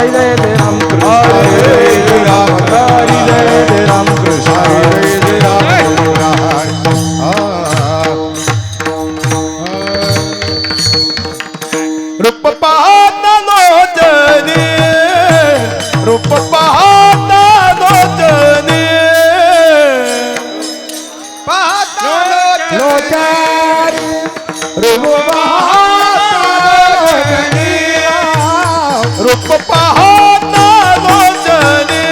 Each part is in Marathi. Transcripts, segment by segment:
हरी जय जय राम कृष्ण हरी राम हरी जय जय राम कृष्ण हरी जय राम रूप पाहता लोचनी रूप पाहता लोचनी पाहता लोचनी रूप रूप पाहता लोचनी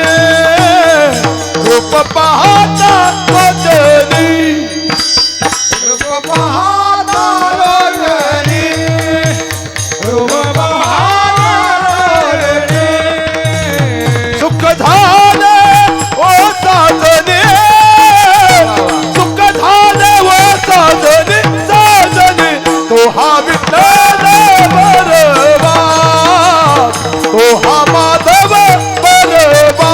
रूप पाहता लोचनी रूप पाहता लोचनी रूप पाहता लोचनी सुख झाले ओ साजनी सुख झाले ओ साजनी साजनी तो हा विठ्ठल बरवा तो हा माधव बरवा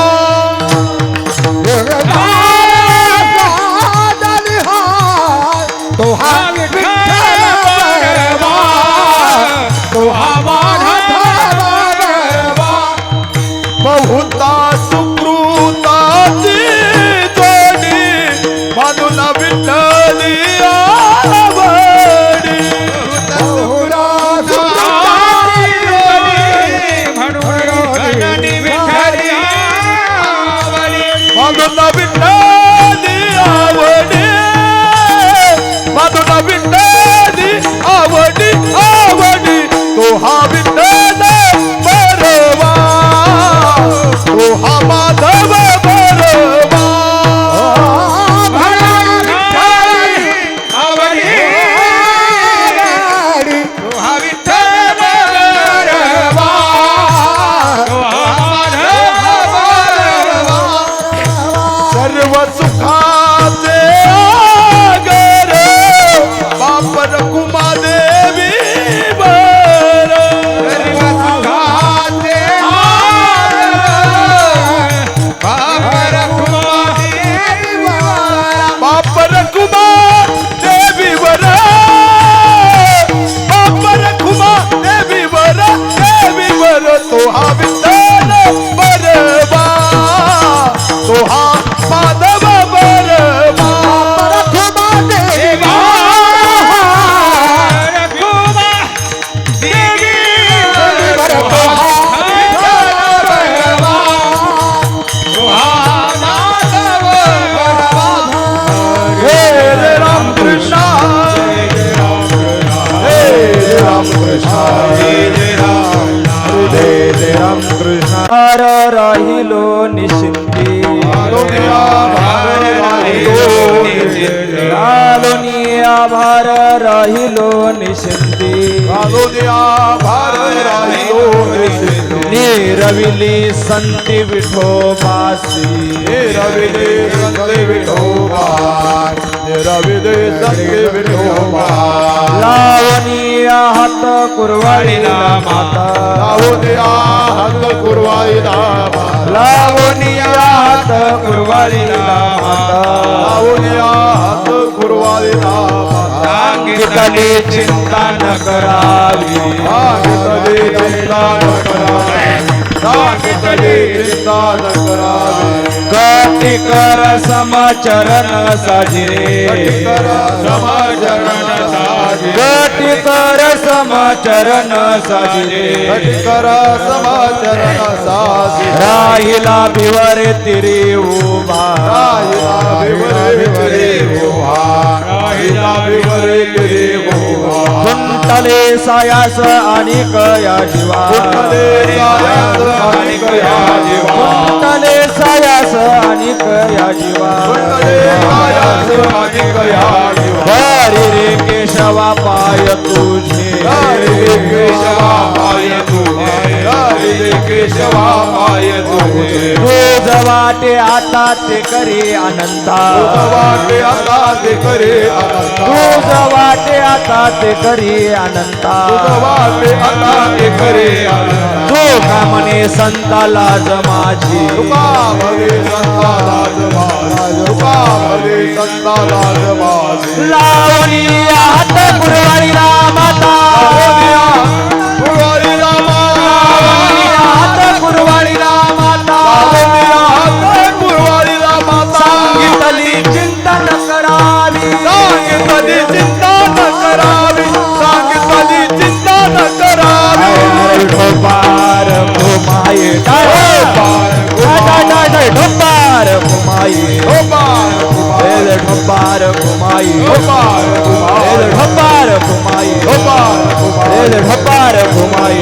तो हा विठ्ठल बरवा तो हा माधव बरवा बहुता सुकृताची जोडी म्हणून विठ्ठली आवडी बहुता सुकृताची जोडी म्हणून विठ्ठली आवडी म्हणून विठ्ठली आवडी आवडी तो हा विठ्ठल बरवा तो हा माधव बरवा तो हा विठ्ठल बरवा तो हा माधव बरवा सर्व सुखाचे आगर बाप रखुमादेवी बर सर्व सुखाचे बाप रखुमादेवी बर बाप रखुमादेवी बर देवी बर तो हा विठ्ठल बरवा तो हा माधव बरवा भार राहिलो निशिंदी आलोनिया भार राहिलो निशिंदी भार राहिलो निरविली संती विठोबासी निरविली संती विठोबा निरविली संती विठोबा लावनिया हात कुरवाडीला माता लावनिया हात कुरवाडीला लावनिया हात कुरवाडीला माता लावनिया हात कुरवाडीला माता सांगितली चिंता न करावी सांगितली चिंता न करावी सांगितली चिंता न करावी गती कर समाचरण साजिरे समाचरण साजिरे गती कर समाचरण साजिरे गती कर समाचरण साजिरे राहिला भिवरे तिरी उभा राहिला भिवरे उभा राहिला भिवरे तिरी उभा कुंटले सायास अनिक या जीवा कुंटले सायास अनिक या जीवा कुंटले सायास अनिक या जीवा कुंटले सायास अनिक या जीवा हरी रे केशवा पाय तुझे हरी रे केशवा पाय तुझे हरी रे केशवा पाय तुझे तुझ वाटे आता ते करे अनंता तुझ वाटे आता ते करे अनंता तुझ वाटे आता ते करे अनंता तुझ वाटे आता ते करे अनंता तो का म्हणे संता लाज माझी तुका म्हणे संता लाज माझी तुका म्हणे संता लाज माझी लावणी हात कुरवाडीला माता कुरवाडीला माता हात ढोपार घुमाई ढोपार घुमाई ढोपार घुमाई ढोपार घुमाई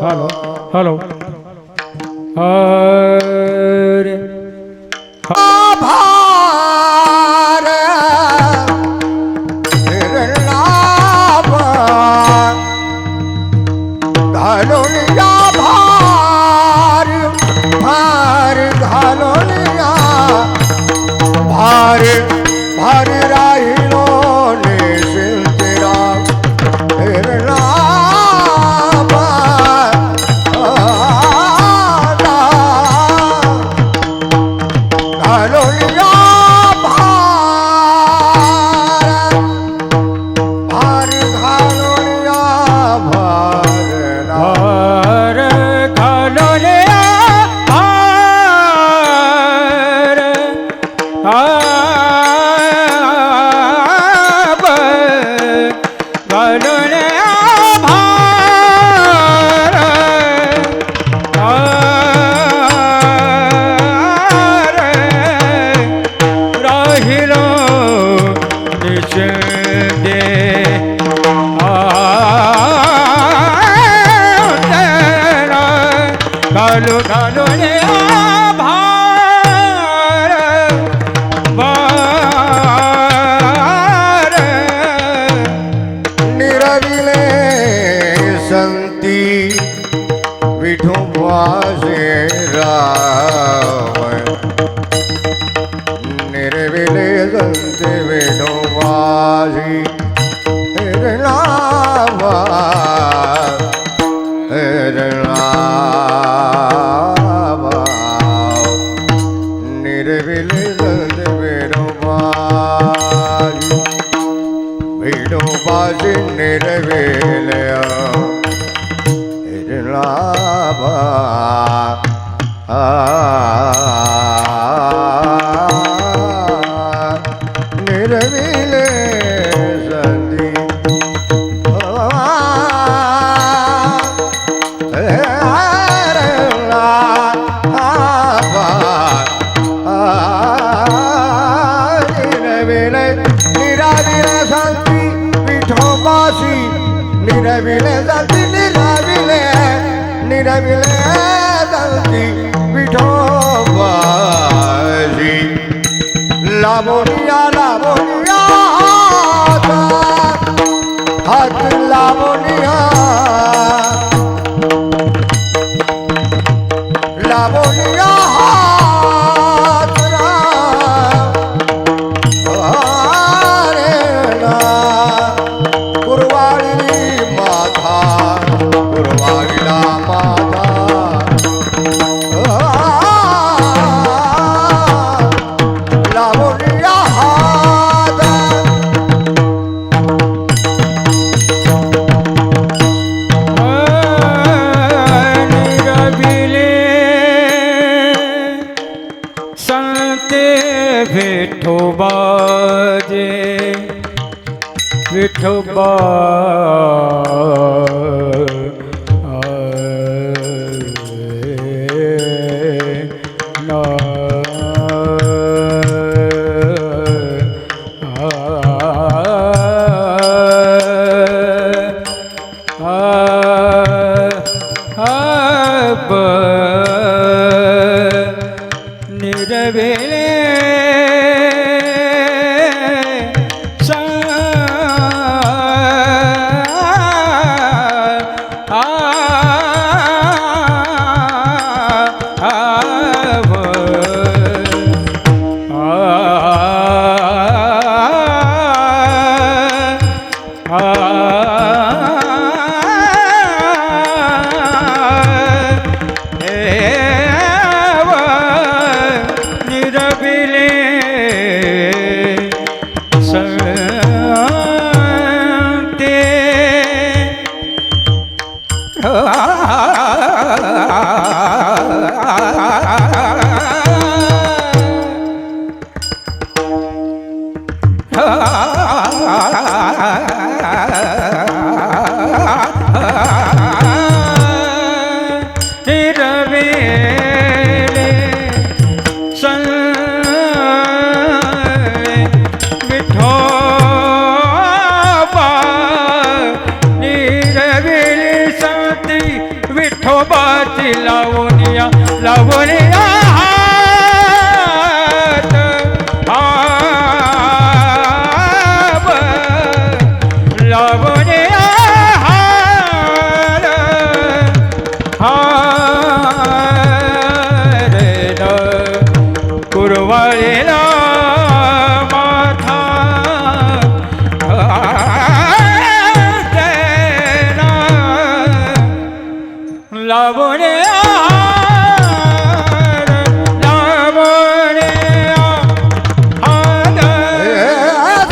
हॅलो हॅलो अरे भार घालून या भार भार घालून या भार भार राहिलो निशिंतिरा घालू घालून भार भार निरविले संती विठोबाचे राम निरविले संती विठोबाजी रामा निरविले संत विठोबाजी निरविले रामा निरविले संती निरविले जलती निरविले जलती विठोबाजी लावोनिया लावोनिया हात लावोनिया लावोनिया हात विठोबाजे विठोबा निरवेले निरवेले विठोबा निरवेले संती विठोबाची लावणिया लावणिया कुरवाळीला माथा लावणे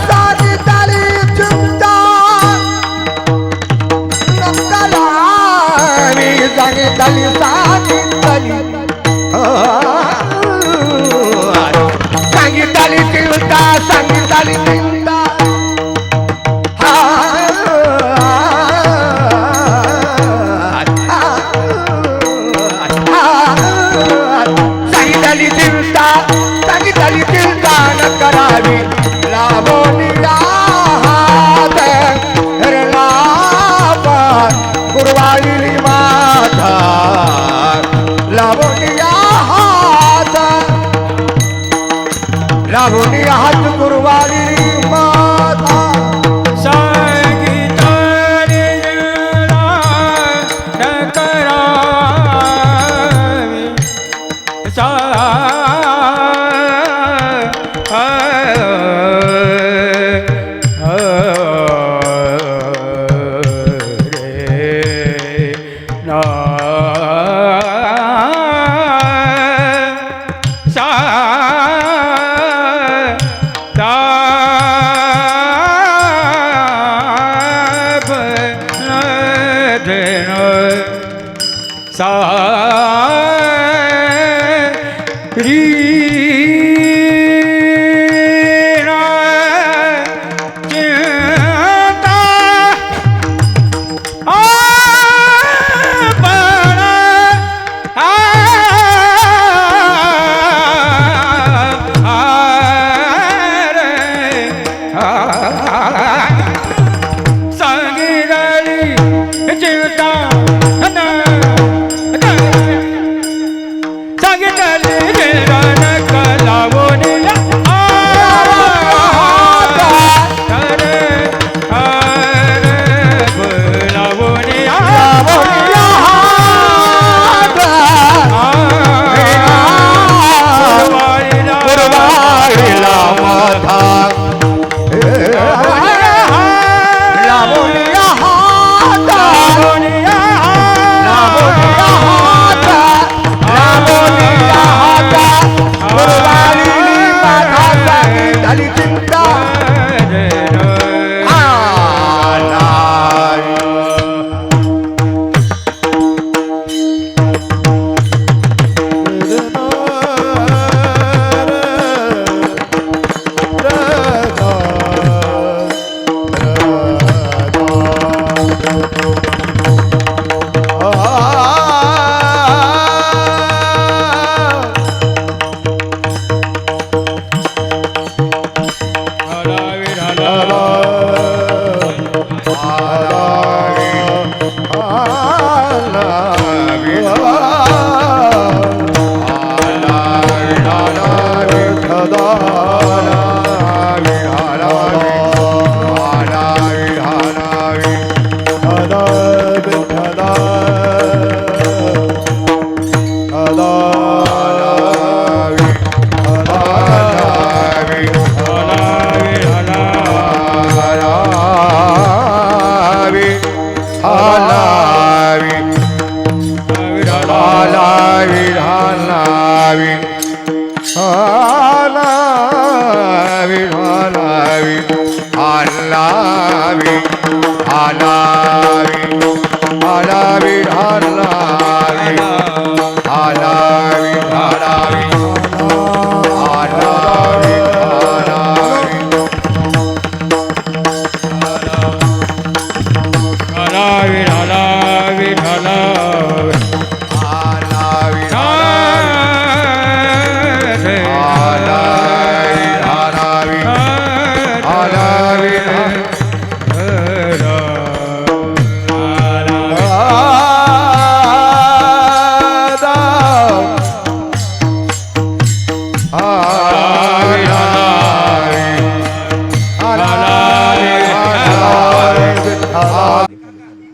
सारी ताली चिंता नकलावी जागे ताली सांगितली सांगितली चिंता सांगितली चिंता सांगितली चिंता सांगितली चिंता न करावी लावणीला हात लावा कुरवाळी माथा लावणीला हात लावणी हात कुरवाळी माथा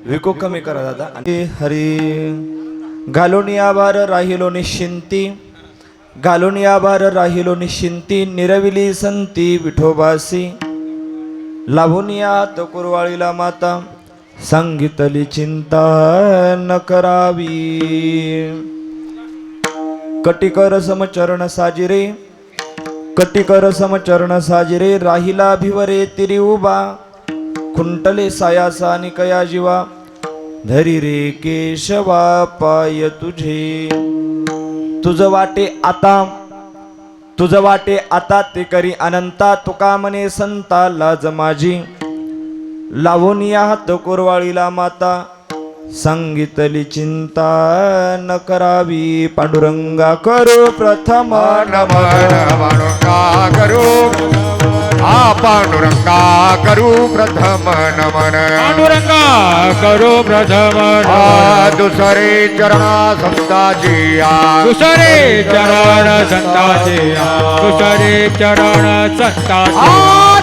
विको कमी करा दादा. आणि हरी घालून आभार राहिलो निश्चिंती, घालून आभार राहिलो निश्चिंती, निरविली संती विठोबासी, लाभून यात कुरवाळीला माता, सांगितली चिंता न करावी. कटिकर समचरण साजिरे, कटिकर समचरण साजिरे, राहिला भिवरे तिरी उभा, खुंटले सायासा निकया जीवा, धरी रे केशवा पाय तुझे. तुझ वाटे आता, तुझ वाटे आता ते करी अनंता, तुका म्हणे संता लाज माझी, लावून या हात कुरवाळीला माता, सांगितली चिंता न करावी. पांडुरंगा करू प्रथम नमन पांडुरंगा करू, पांडुरंगा करू प्रथम नमन. पांडुरंगा करो प्रथम दुसरे चरणा संताची दुसरे चरण संताचे, दुसरे चरण संताचे.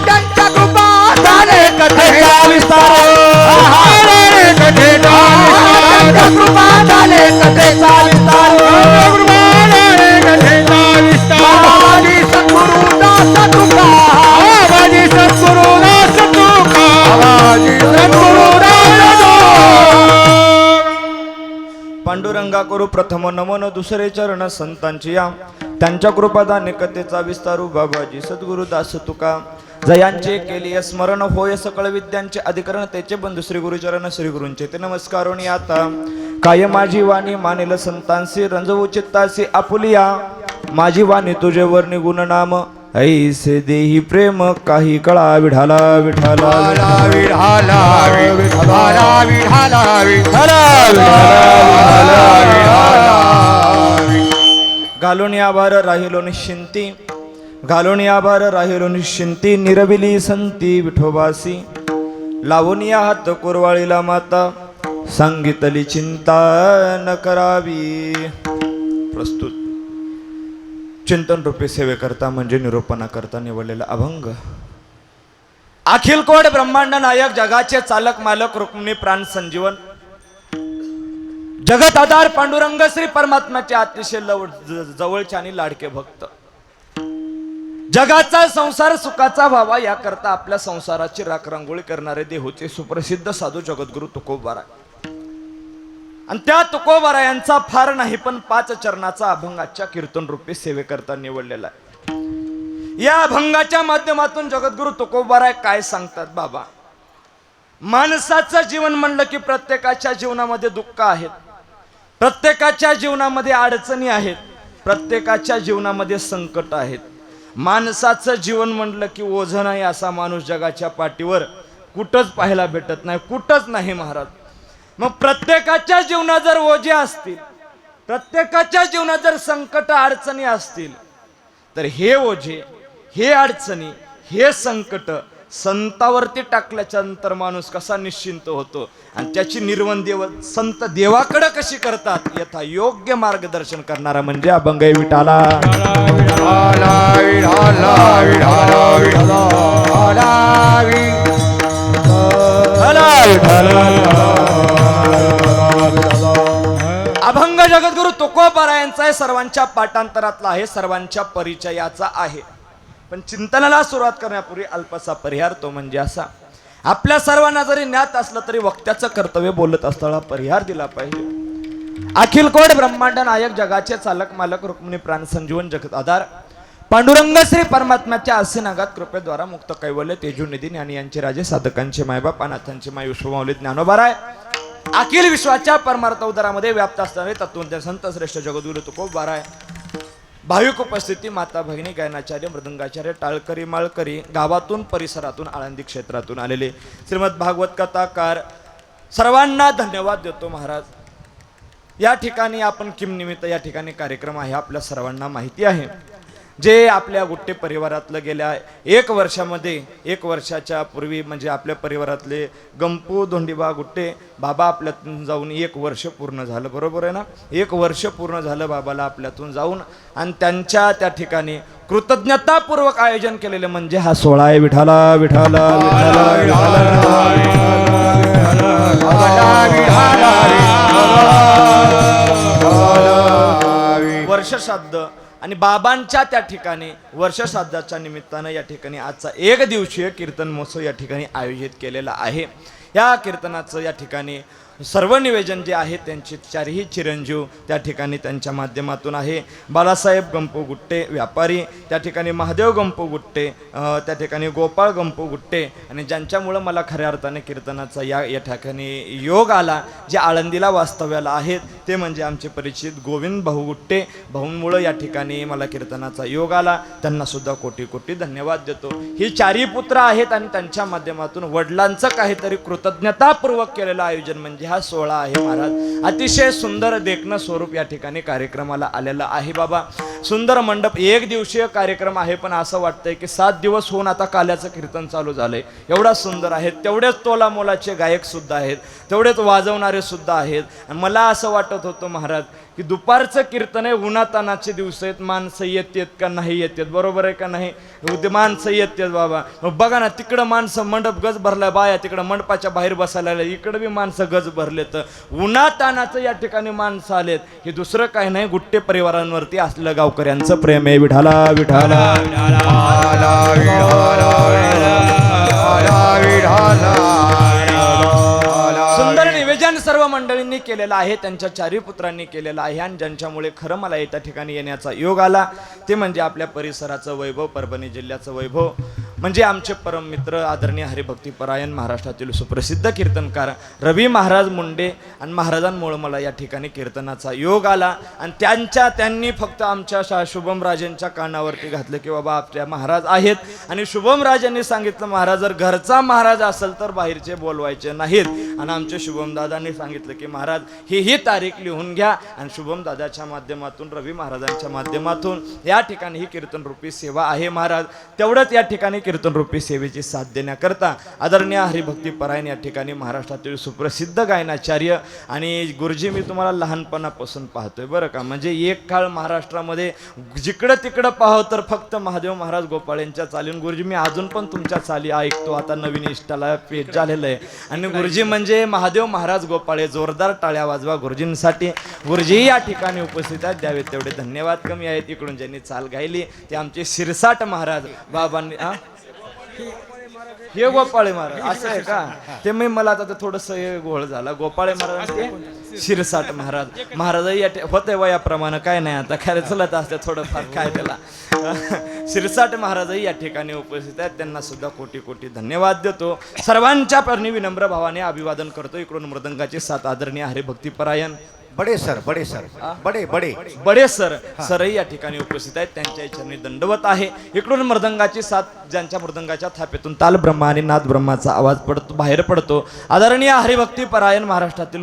त्यांच्या कृपा झाले कथेचा विस्तार, कथेचा त्यांच्या कृपा झाले कथेचा विस्तार. कथेचा विस्तार. बाबाजी सद्गुरु दास तुका, बाबाजी सद्गुरु दास तुका, बाबाजी सद्गुरु दास पांडुरंगा करू प्रथम नमन, दुसरे चरण संतांची या, त्यांच्या कृपादाने कथेचा विस्तारू. बाबाजी सद्गुरु दास तुका, जयांचे केली स्मरण होय सकळ विद्यांचे अधिकरण, त्याचे बंधू श्री गुरुचरण श्री गुरूंचे ते नमस्कारोनी. आता काय माझी वाणी मानेल संतांसी, रंजवू चित्तासी आपुलिया, माझी वाणी तुझे वर्णी गुण नाम, ऐसे देही प्रेम काही कळा. विढाला विठाला विढाला विढाला विढाला घालून आभार राहिलो निश्चिंती, घालून आभार राहिलो निश्चिंती, निरविली संती विठोबासी, लावून या हात कुरवाळीला माता, सांगितली चिंता न करावी. प्रस्तुत चिंतन रूपी सेवेकरता म्हणजे निरूपणा करता निवडलेला अभंग. अखिल कोड ब्रह्मांड नायक, जगाचे चालक मालक, रुक्मिणी प्राण संजीवन, जगत आधार पांडुरंग श्री परमात्म्याचे अतिशय जवळचे आणि लाडके भक्त. जगाचा संसार सुखाचा व्हावा याकरता आपल्या संसाराची राखरांगोळी करणारे देहोचे सुप्रसिद्ध साधू जगद्गुरु तुकोबारा. आणि त्या तुकोबारा यांचा फार नाही पण 5 चरणाचा अभंगाच्या कीर्तन रूपी सेवेकरता निवडलेला आहे. या अभंगाच्या माध्यमातून जगद्गुरु तुकोबारा काय सांगतात. बाबा, माणसाचं जीवन म्हणलं की प्रत्येकाच्या जीवनामध्ये दुःख आहेत, प्रत्येकाच्या जीवनामध्ये अडचणी आहेत, प्रत्येकाच्या जीवनामध्ये संकट आहेत. माणसाचं जीवन म्हणलं की ओझं नाही असा माणूस जगाच्या पाठीवर कुठंच पाहायला भेटत नाही, कुठंच नाही महाराज. मग प्रत्येकाच्या जीवनात जर ओझे असतील, प्रत्येकाच्या जीवनात जर संकट अडचणी असतील, तर हे ओझे, हे अडचणी, हे संकट संतावरती टाकल्याच्या नंतर माणूस कसा निश्चिंत होतो आणि त्याची निर्वण देव संत देवाकडे कशी करतात यथा योग्य मार्गदर्शन करणारा म्हणजे अभंग विठाला. अभंग जगद्गुरु तुकोबारा यांचा आहे, सर्वांच्या पाठांतरातला आहे, सर्वांच्या परिचयाचा आहे. पण चिंतनाला सुरुवात करण्यापूर्वी अल्पसा परिहार, तो म्हणजे असा, आपल्या सर्वांना जरी ज्ञात असलं तरी वक्त्याचं कर्तव्य बोलत असताना परिहार दिला पाहिजे. अखिल कोड ब्रह्मांड नायक, जगाचे चालक मालक, रुक्मिणी प्राण संजीवन, जगत आधार पांडुरंग श्री परमात्म्याच्या असे नागात कृपेद्वारा मुक्त कैवल्य तेजोनिधी ज्ञानी यांचे राजे, साधकांचे मायबाप, अनाथांचे माय, विश्वमाऊली ज्ञानोबाराय, अखिल विश्वाच्या परमार्थ उदरामध्ये व्याप्त असणारे तत्वज्ञ संत श्रेष्ठ जगद्गुरु तुकोबाराय. भाविक उपस्थिती, माता भगिनी, गायनाचार्य, मृदंगाचार्य, टाळकरी माळकरी, गावातून परिसरातून आळंदी क्षेत्रातून आलेले श्रीमद भागवत कथाकार सर्वांना धन्यवाद देतो महाराज. या ठिकाणी आपण किम निमित्त या ठिकाणी कार्यक्रम आहे आपल्या सर्वांना माहिती आहे. जे आपल्या गुट्टे परिवारातलं गेल्या 1 वर्षामध्ये, 1 वर्षाच्या पूर्वी म्हणजे आपल्या परिवारातले गंपू धोंडीबा गुट्टे बाबा आपल्यातून जाऊन 1 वर्ष पूर्ण झालं, बरोबर आहे ना. 1 वर्ष पूर्ण झालं बाबाला आपल्यातून जाऊन, आणि त्यांच्या त्या ठिकाणी कृतज्ञतापूर्वक आयोजन केलेलं म्हणजे हा सोहळा आहे. विठाला विठाला विठाला विठाला वर्षश्राद्ध आणि बाबांच्या त्या ठिकाणी वर्षश्राद्धाच्या निमित्तानं या ठिकाणी आजचा एक दिवसीय कीर्तन महोत्सव या ठिकाणी आयोजित केलेला आहे. या कीर्तनाचं या ठिकाणी सर्व निवेदन जे आहे त्यांचे चारही चिरंजीव त्या ठिकाणी त्यांच्या माध्यमातून आहे. बाळासाहेब गंपू गुट्टे व्यापारी, त्या ठिकाणी महादेव गंपू गुट्टे, त्या ठिकाणी गोपाळ गंपू गुट्टे, आणि ज्यांच्यामुळं मला खऱ्या अर्थाने कीर्तनाचा या ठिकाणी योग आला, जे आळंदीला वास्तव्याला आहेत, ते म्हणजे आमचे परिचित गोविंद भाऊ गुट्टे. भाऊंमुळं या ठिकाणी मला कीर्तनाचा योग आला. त्यांना सुद्धा कोटी कोटी धन्यवाद देतो. ही चारही पुत्र आहेत आणि त्यांच्या माध्यमातून वडिलांचं काहीतरी कृतज्ञतापूर्वक केलेलं आयोजन म्हणजे हा सोहळा आहे महाराज. अतिशय सुंदर देखणं स्वरूप या ठिकाणी कार्यक्रमाला आलेलं आहे. बाबा सुंदर मंडप, एक दिवसीय कार्यक्रम आहे, पण असं वाटतंय की 7 दिवस होऊन आता काल्याचं कीर्तन चालू झालंय. एवढा सुंदर आहे. तेवढेच तोला मोलाचे गायक सुद्धा आहेत, तेवढेच वाजवणारे सुद्धा आहेत. मला असं वाटत होतं महाराज की दुपारचं कीर्तन आहे, उन्हातानाचे दिवस आहेत, माणसं येतात का नाही येतात, बरोबर आहे का नाही, माणसं येतात बाबा. बघा ना, तिकडं माणसं मंडप गज भरलाय, बाया तिकडं मंडपाच्या बाहेर बसायला लागले, इकडं बी माणसं गज भरले. तर उन्हातानाचं या ठिकाणी माणसं आलेत, हे दुसरं काही नाही, गुट्टे परिवारांवरती असलेलं गावकऱ्यांचं प्रेम आहे. विठाला विठाला सुंदर निवेदन सर्व मंडळींनी केलेलं आहे, त्यांच्या चारही पुत्रांनी केलेलं आहे. आणि ज्यांच्यामुळे खरं मला त्या ठिकाणी येण्याचा योग आला ते म्हणजे आपल्या परिसराचं वैभव, परभणी जिल्ह्याचं वैभव, म्हणजे आमचे परम मित्र आदरणीय हरिभक्तीपरायण महाराष्ट्रातील सुप्रसिद्ध कीर्तनकार रवी महाराज मुंडे. आणि महाराजांमुळे मला या ठिकाणी कीर्तनाचा योग आला. आणि त्यांनी फक्त आमच्या शुभम राजांच्या कानावरती घातलं की बाबा आपल्या महाराज आहेत. आणि शुभम राजांनी सांगितलं, महाराज जर घरचा महाराज असेल तर बाहेरचे बोलवायचे नाहीत. आणि आमचे शुभम दादांनी सांगितलं की महाराज ही तारीख लिहून घ्या. आणि शुभम दादाच्या माध्यमातून, रवी महाराजांच्या माध्यमातून या ठिकाणी ही कीर्तन रूपी सेवा आहे महाराज. तेवढंच या ठिकाणी कीर्तन रूपी सेवेची साथ देण्याकरता आदरणीय हरिभक्तीपरायण या ठिकाणी महाराष्ट्रातील सुप्रसिद्ध गायनाचार्य आणि गुरुजी मी तुम्हाला लहानपणापासून पाहतोय बरं का. म्हणजे एक काळ महाराष्ट्रामध्ये जिकडं तिकडं पाहाव तर फक्त महादेव महाराज गोपाळ यांच्या चालीन. गुरुजी मी अजून पण तुमच्या चाली ऐकतो, आता नवीन इष्टाला पेज झालेलं आहे. आणि गुरुजी म्हणजे महादेव महाराज गोपाळे. जोरदार टाळ्या वाजवा गुरुजींसाठी. गुरुजी या ठिकाणी उपस्थित आहेत, द्यावे तेवढे धन्यवाद कमी आहेत. इकडून ज्यांनी चाल गायली ते आमचे शिरसाट महाराज बाबांनी. हे गोपाळे महाराज असं आहे का, ते मी मला आता थोडस गोळ झाला. गोपाळे महाराज ते शिरसाट महाराज. महाराज होते वयाप्रमाणे काय नाही, आता काय चलत असते थोडंफार काय त्याला. शिरसाट महाराजही या ठिकाणी उपस्थित आहेत, त्यांना सुद्धा कोटी कोटी धन्यवाद देतो. सर्वांच्या परणी विनम्र भावाने अभिवादन करतो. इकडून मृदंगाची साथ आदरणीय हरिभक्तीपरायण बडे सर बडे सरही या ठिकाणी उपस्थित आहेत, त्यांच्या चरणी दंडवत आहे. इकडून मृदंगाची साथ, ज्यांच्या मृदंगाच्या थापेतून ताल ब्रह्मा आणि नाद ब्रह्माचा आवाज बाहेर पडतो, आदरणीय हरिभक्तीपरायण महाराष्ट्रातील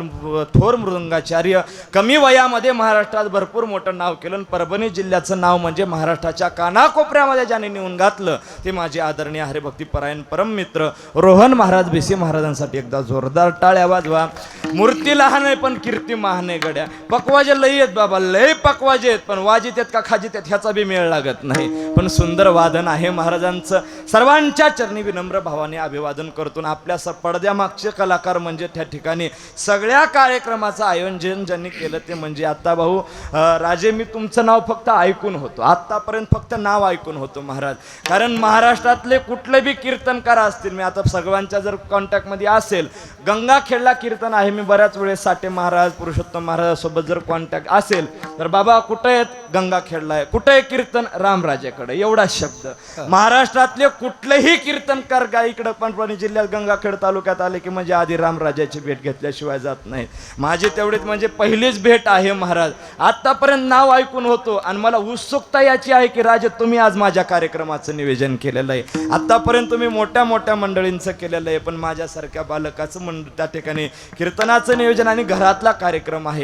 थोर मृदंगाचार्य. कमी वयामध्ये महाराष्ट्रात भरपूर मोठं नाव केलं. परभणी जिल्ह्याचं नाव म्हणजे महाराष्ट्राच्या कानाकोपऱ्यामध्ये ज्याने नेऊन घातलं ते माझे आदरणीय हरिभक्तीपरायण परम मित्र रोहन महाराज भिसे महाराजांसाठी एकदा जोरदार टाळ्या वाजवा. मूर्ती लहान आहे पण कीर्ती महान आहे गड्या. पकवाजे लई आहेत बाबा, लय पकवाजे आहेत, पण वाजित आहेत का खाजित आहेत ह्याचा बी मेळ लागत नाही. पण सुंदर वादन आहे महाराजांचं. सर्वांच्या चरणी विनम्र भावाने अभिवादन करतो. आपल्या पडद्यामागचे कलाकार म्हणजे त्या ठिकाणी सगळ्या कार्यक्रमाचं आयोजन ज्यांनी केलं ते म्हणजे आता भाऊ राजे. मी तुमचं नाव फक्त ऐकून होतो, आतापर्यंत फक्त नाव ऐकून होतो महाराज. कारण महाराष्ट्रातले कुठले बी कीर्तनकार असतील, मी आता सगळ्यांच्या जर कॉन्टॅक्टमध्ये असेल, गंगाखेडला कीर्तन आहे, मी बऱ्याच वेळेस साठे महाराज पुरुषोत्तम महाराजांसोबत जर कॉन्टॅक्ट असेल तर बाबा कुठे आहेत, गंगाखेडला आहे. कुठे आहे कीर्तन, रामराजेकडे. एवढा शब्द. महाराष्ट्रातले कुठलेही कीर्तनकार इकडं परभणी जिल्ह्यात गंगाखेड तालुक्यात आले की म्हणजे आधी रामराजाची भेट घेतल्याशिवाय जात नाही. माझी तेवढीच म्हणजे पहिलीच भेट आहे महाराज. आतापर्यंत नाव ऐकून होतो आणि मला उत्सुकता याची आहे की राजे तुम्ही आज माझ्या कार्यक्रमाचं नियोजन केलेलं आहे. आतापर्यंत तुम्ही मोठ्या मोठ्या मंडळींचं केलेलं आहे, पण माझ्यासारख्या बालकाचं त्या ठिकाणी कीर्तनाचं नियोजन आणि घरातला कार्यक्रम आहे.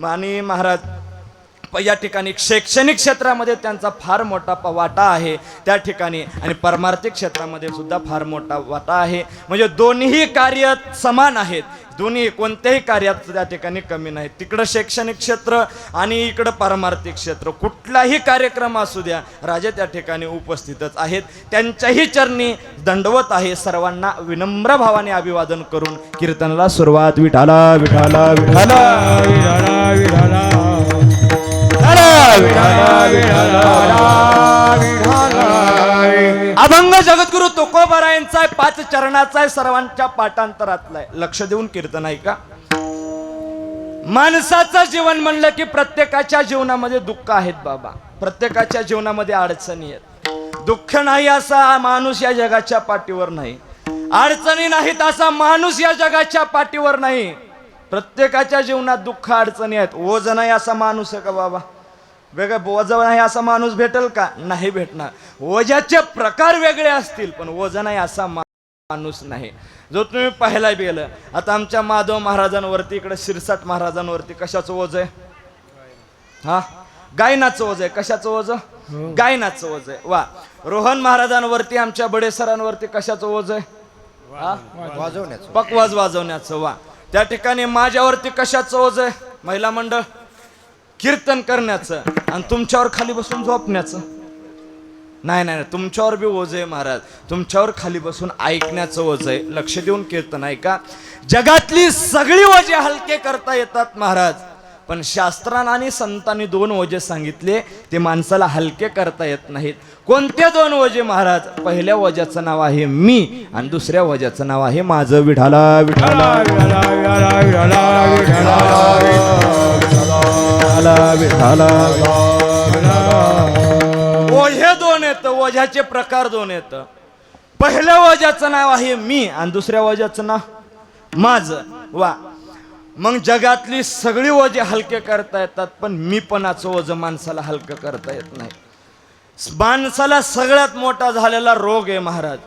आणि महाराज या ठिकाणी शैक्षणिक क्षेत्रामध्ये त्यांचा फार मोठा वाटा आहे त्या ठिकाणी, आणि परमार्थिक क्षेत्रामध्ये सुद्धा फार मोठा वाटा आहे. म्हणजे दोन्ही कार्य समान आहेत, दोन्ही कोणत्याही कार्यात त्या ठिकाणी कमी नाही. तिकडं शैक्षणिक क्षेत्र आणि इकडं पारमार्थिक क्षेत्र, कुठलाही कार्यक्रम असू द्या राजे त्या ठिकाणी उपस्थितच आहेत. त्यांच्याही चरणी दंडवत आहे. सर्वांना विनम्र भावाने अभिवादन करून कीर्तनाला सुरुवात. विठाला विठाला विठाला विठाला विठाला. अभंग जगद्गुरु तुकोबारायांचा आहे, 5 चरणाचा आहे, सर्वांच्या पाठांतरातला आहे. लक्ष देऊन कीर्तन आहे का? माणसाचं जीवन म्हणलं की प्रत्येकाच्या जीवनामध्ये दुःख आहेत बाबा, प्रत्येकाच्या जीवनामध्ये अडचणी आहेत. दुःख नाही असा माणूस या जगाच्या पाठीवर नाही, अडचणी नाहीत असा माणूस या जगाच्या पाठीवर नाही. प्रत्येकाच्या जीवनात दुःख अडचणी आहेत. ओझ नाही असा माणूस आहे का बाबा? वेगळं ओझ नाही असा माणूस भेटेल का? नाही भेटणार. ओझ्याचे प्रकार वेगळे असतील पण ओझ नाही असा माणूस नाही जो तुम्ही पाहायला गेलं. आता आमच्या माधव महाराजांवरती, इकडे शिरसाट महाराजांवरती कशाचं ओझ आहे? हा, गायनाचं ओझ आहे. कशाचं ओझ? गायनाचं ओझ आहे. वा. रोहन महाराजांवरती, आमच्या बडे सरांवरती कशाचं ओझ आहे? वाजवण्याचं, पकवाज वाजवण्याचं. वा. त्या ठिकाणी माझ्यावरती कशाचं ओझ आहे? महिला मंडळ कीर्तन करण्याचं. आणि तुमच्यावर खाली बसून झोपण्याचं? नाही नाही, तुमच्यावर बी ओझ आहे महाराज, तुमच्यावर खाली बसून ऐकण्याचं ओझ आहे. लक्ष देऊन कीर्तन ऐका. जगातली सगळी ओझे हलके करता येतात महाराज, पण शास्त्रांना आणि संतांनी 2 ओझे सांगितले, ते माणसाला हलके करता येत नाहीत. कोणते 2 ओझे महाराज? पहिल्या ओझ्याचं नाव आहे मी आणि दुसऱ्या ओझ्याचं नाव आहे माझं विठाला विठाला विठाला. ओझे 2 येतं, ओझ्याचे प्रकार 2 येतं. पहिल्या ओझ्याचं नाव आहे मी आणि दुसऱ्या ओझ्याचं नाव माझं. वा. मग जगातली सगळी ओझे हलके करता येतात, पण मीपणाचं ओझं माणसाला हलकं करता येत नाही. माणसाला सगळ्यात मोठा झालेला रोग आहे महाराज.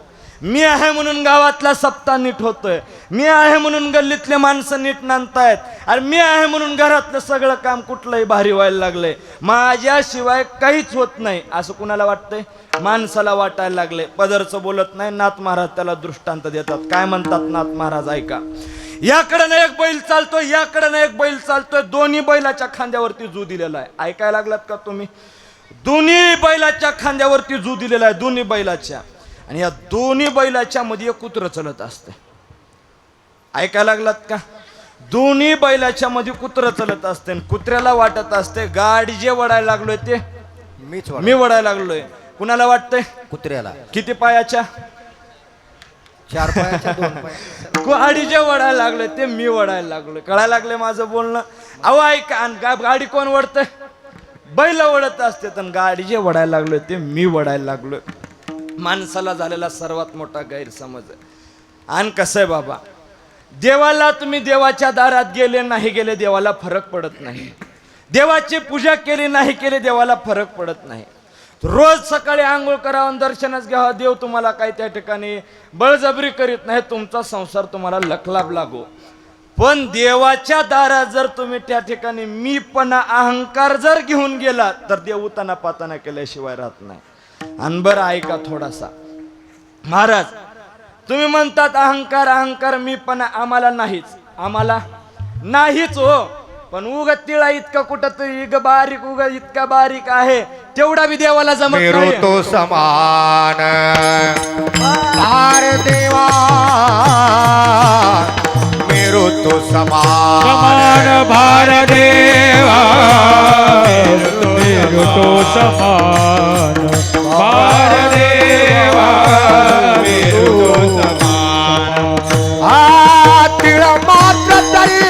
मी आहे म्हणून गावातला सप्ताह नीट होतोय, मी आहे म्हणून गल्लीतले माणसं नीट नांदतायत, आणि मी आहे म्हणून घरातलं सगळं काम कुठलंही भारी व्हायला लागलंय, माझ्याशिवाय काहीच होत नाही असं कुणाला वाटतंय? माणसाला वाटायला लागले. पदरचं बोलत नाही, नाथ महाराज त्याला दृष्टांत देतात. काय म्हणतात नाथ महाराज? ऐका. याकडे एक बैल चालतोय, याकडे एक बैल चालतोय, दोन्ही बैलाच्या खांद्यावरती जू दिलेला आहे. ऐकायला लागलात का तुम्ही? दोन्ही बैलाच्या खांद्यावरती जू दिलेला आहे, दोन्ही बैलाच्या. आणि या दोन्ही बैलाच्या मध्ये एक कुत्रं चलत असते. ऐकायला लागलात का? दोन्ही बैलाच्या मध्ये कुत्रं चलत असते. कुत्र्याला वाटत असते गाडी जे वडायला लागलोय ते मी वडायला लागलोय. कुणाला वाटतंय? कुत्र्याला. किती पायाच्या? 4 पायाच्या 2 पायाच्या. गाडी जे वडायला लागलोय ते मी वडायला लागलोय. कळायला लागले माझं बोलणं? अहो ऐका. आणि गाडी कोण वडतंय? बैल वडत असते. तर गाडी जे वडायला लागलोय ते मी वडायला लागलोय. माणसाला झालेला सर्वात मोठा गैरसमज आहे. आणि कसं आहे बाबा, देवाला तुम्ही देवाच्या दारात गेले नाही गेले देवाला फरक पडत नाही, देवाची पूजा केली नाही केली देवाला फरक पडत नाही. रोज सकाळी आंघोळ करावं, दर्शनच घ्यावं, देव तुम्हाला काही त्या ठिकाणी बळजबरी करीत नाही, तुमचा संसार तुम्हाला लखलाभ लागो. पण देवाच्या दारात जर तुम्ही त्या ठिकाणी मीपणा अहंकार जर घेऊन गेला तर देव उताना पाताना केल्याशिवाय राहत नाही. आणि बरं ऐका थोडासा महाराज, तुम्ही म्हणतात अहंकार अहंकार मीपणा आम्हाला नाहीच हो, पण उग तिळा इतका कुठं तरी बारीक उग इतका बारीक आहे तेवढा बी देवाला जमत नाही. तो समान भार देवा मेरो तो समान. समान भार देवा मेरो तो समान. भार देवा मेरो तो समान. तिळ मात्र तरी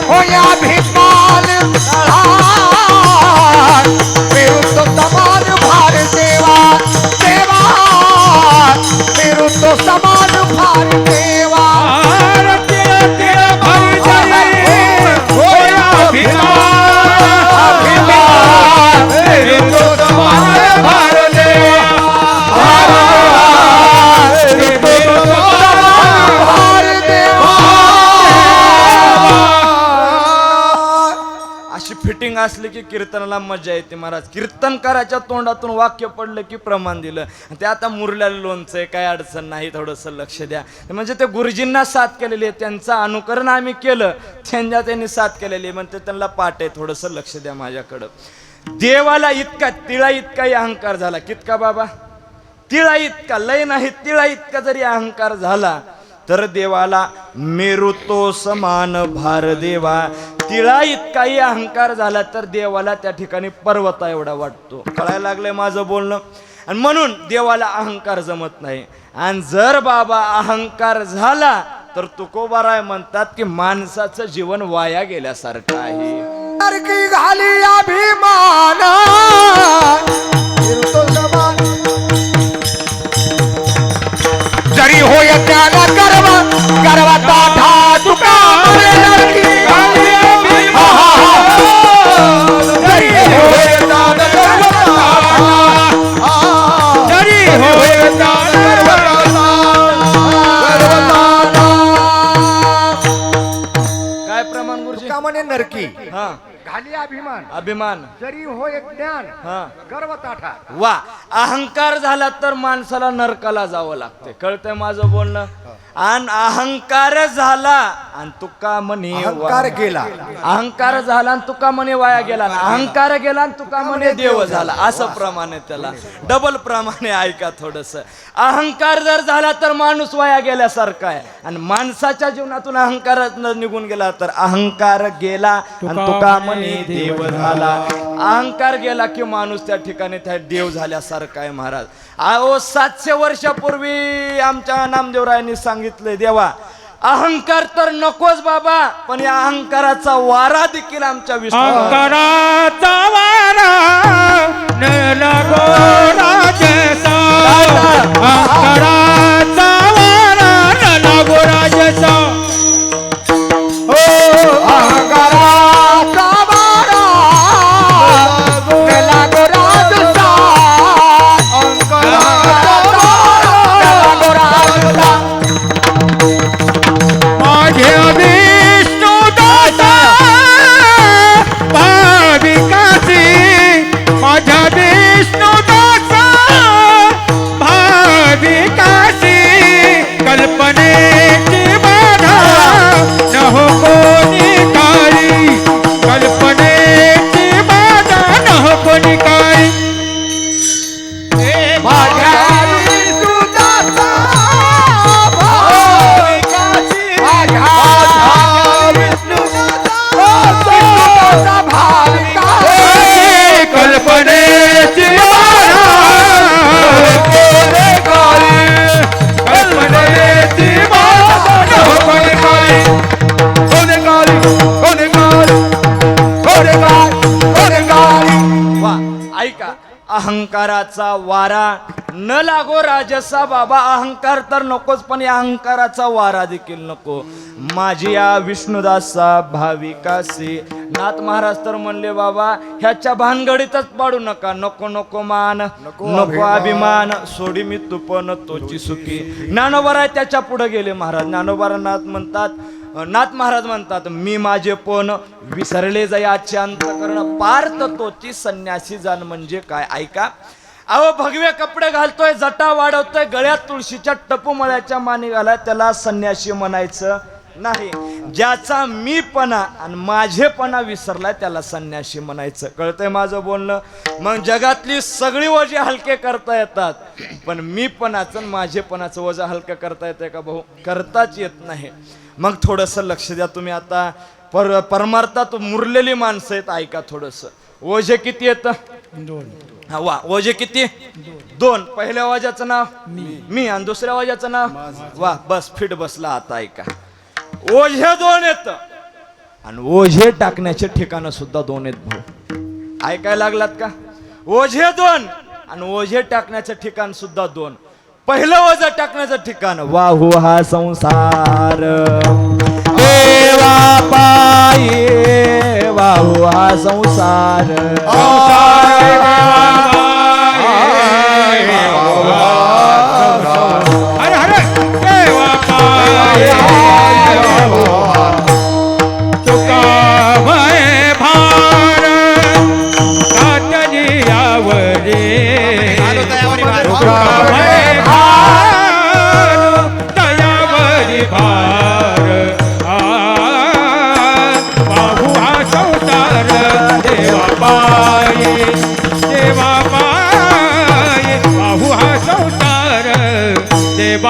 होया भिमान. मेरो तो समान भार देवा देवा मेरो तो समान भार देवा. फिटिंग असली की कीर्तनाला मजा येते महाराज. कीर्तनकाराच्या तोंडातून वाक्य पडलं की प्रमाण दिलं. ते आता मुरल्याला लोणचं आहे, काय अडचण नाही, थोडंसं लक्ष द्या. म्हणजे ते गुरुजींना साथ केलेली आहे, त्यांचं अनुकरण आम्ही केलं, त्यांनी साथ केलेली आहे, म्हणजे त्यांना पाठ आहे, थोडंसं लक्ष द्या माझ्याकडं. देवाला इतका तिळा इतकाही अहंकार झाला. कितका बाबा? तिळा इतका, लय नाही तिळा इतका जरी अहंकार झाला तर देवाला मेरुतो समान भार देवा. तिळा इतकाही अहंकार झाला तर देवाला त्या ठिकाणी पर्वता एवढा वाटतो. कळायला लागलंय माझं बोलणं. आणि म्हणून देवाला अहंकार जमत नाही. आणि जर बाबा अहंकार झाला तर तुकोबाराय म्हणतात की माणसाचं जीवन वाया गेल्यासारखं आहे. नरकी घाली अभिमान फिरतो समान. जरी होय त्याला गर्व गर्वाचा ठा तुका म्हणे नरकी घाली अभिमान. जरी होय त्याला जरी होय काय प्रमाण गुरुजी? तुका म्हणे नरकी हा घाली अभिमान. अभिमान. जरी होय ज्ञान हा गर्व ताठा. वा. अहंकार झाला तर माणसाला नरकाला जावं लागते. कळतंय माझं बोलणं. आणि अहंकार झाला आणि तुका म्हणे अहंकार गेला. अहंकार झाला आणि तुका म्हणे वाया गेला. अहंकार गेला आणि तुका म्हणे देव झाला. असं प्रमाणे त्याला डबल प्रमाणे ऐका थोडस. अहंकार जर झाला तर माणूस वाया गेल्यासारखा आहे. आणि माणसाच्या जीवनातून अहंकार निघून गेला तर अहंकार गेला आणि तुका म्हणे देव झाला. अहंकार गेला की माणूस त्या ठिकाणी त्या देव झाल्यासारखा आहे महाराज. अहो 700 वर्षापूर्वी आमच्या नामदेवरायांनी सांगितलंय देवा अहंकार तर नकोच बाबा पण या अहंकाराचा वारा देखील आमच्या अहंकाराचा वारा न लागो राजसा. अहंकाराचा वारा न लागो राजसा. अहंकाराचा वारा न लागो राजसा. अहंकाराचा वारा न लागो राजसा. माझे विष्णुदासा भाविकासी. माझ्या विष्णुदासा भाविकासी. कल्पनेची बाधा न हो कोणी काही. कल्पनेची बाधा न हो कोणी काही. माझ्या विष्णुदासा भाविकासी. माझ्या विष्णुदासा भाविकासी. कल्पनेची बाधा कल्पनेची बाधा न हो कोणी काही. कोणी गाली कोणी गाली कोणी गाली कोणी गाली. वा. ऐका अहंकाराचा वारा न लागो राजसा. बाबा अहंकार तर नकोच पण या अहंकाराचा वारा देखील नको. माझी या विष्णुदासा भाविकासी. नाथ महाराज तर म्हणले बाबा ह्याच्या भानगडीतच पाडू नका. नको नको मान नको अभिमान. सोडी मी तुपन तोची सुखी. ज्ञानोबा त्याच्या पुढे गेले महाराज. ज्ञानोबा नाथ महाराज म्हणतात मी माझे पण विसरले जाई आजचे अंतकरण. पार्थ तोची संन्यासी जाण म्हणजे काय. ऐका अहो भगवे कपडे घालतोय जटा वाढवतोय गळ्यात तुळशीच्या टपूमळ्याच्या मानी घाला त्याला संन्यासी म्हणायचं नाही. ज्याचा मीपणा आणि माझेपणा विसरलाय त्याला संन्यासी म्हणायचं. कळतंय माझं बोलणं. मग जगातली सगळी ओझे हलके करता येतात पण मीपणाचं आणि माझेपणाचं ओझं हलकं करता येतंय का भाऊ. करताच येत नाही. मग थोडंसं लक्ष द्या तुम्ही. आता परमार्थात मुरलेली माणसं आहेत. ऐका थोडंसं. ओझे किती येतं. हा वा. ओझे किती. दोन. पहिल्या ओझ्याचं नाव मी आणि दुसऱ्या ओझ्याचं नाव वा. बस फिट बसला. आता ऐका ओझे दोन येत आणि ओझे टाकण्याचे ठिकाण सुद्धा दोन आहेत भाऊ. ऐकायला लागलात का. ओझे दोन आणि ओझे टाकण्याचं ठिकाण सुद्धा दोन. पहिलं ओझं टाकण्याचं ठिकाण वाहू हा संसार देवा पायी. वाहू हा संसार हरे हरे देवा पाय. तुका भय भार कातनी आवरे. तुका भय भार दयावरी भार. बाहू हा संसार देवा पायी. देवा पायी बाहू हा संसार देवा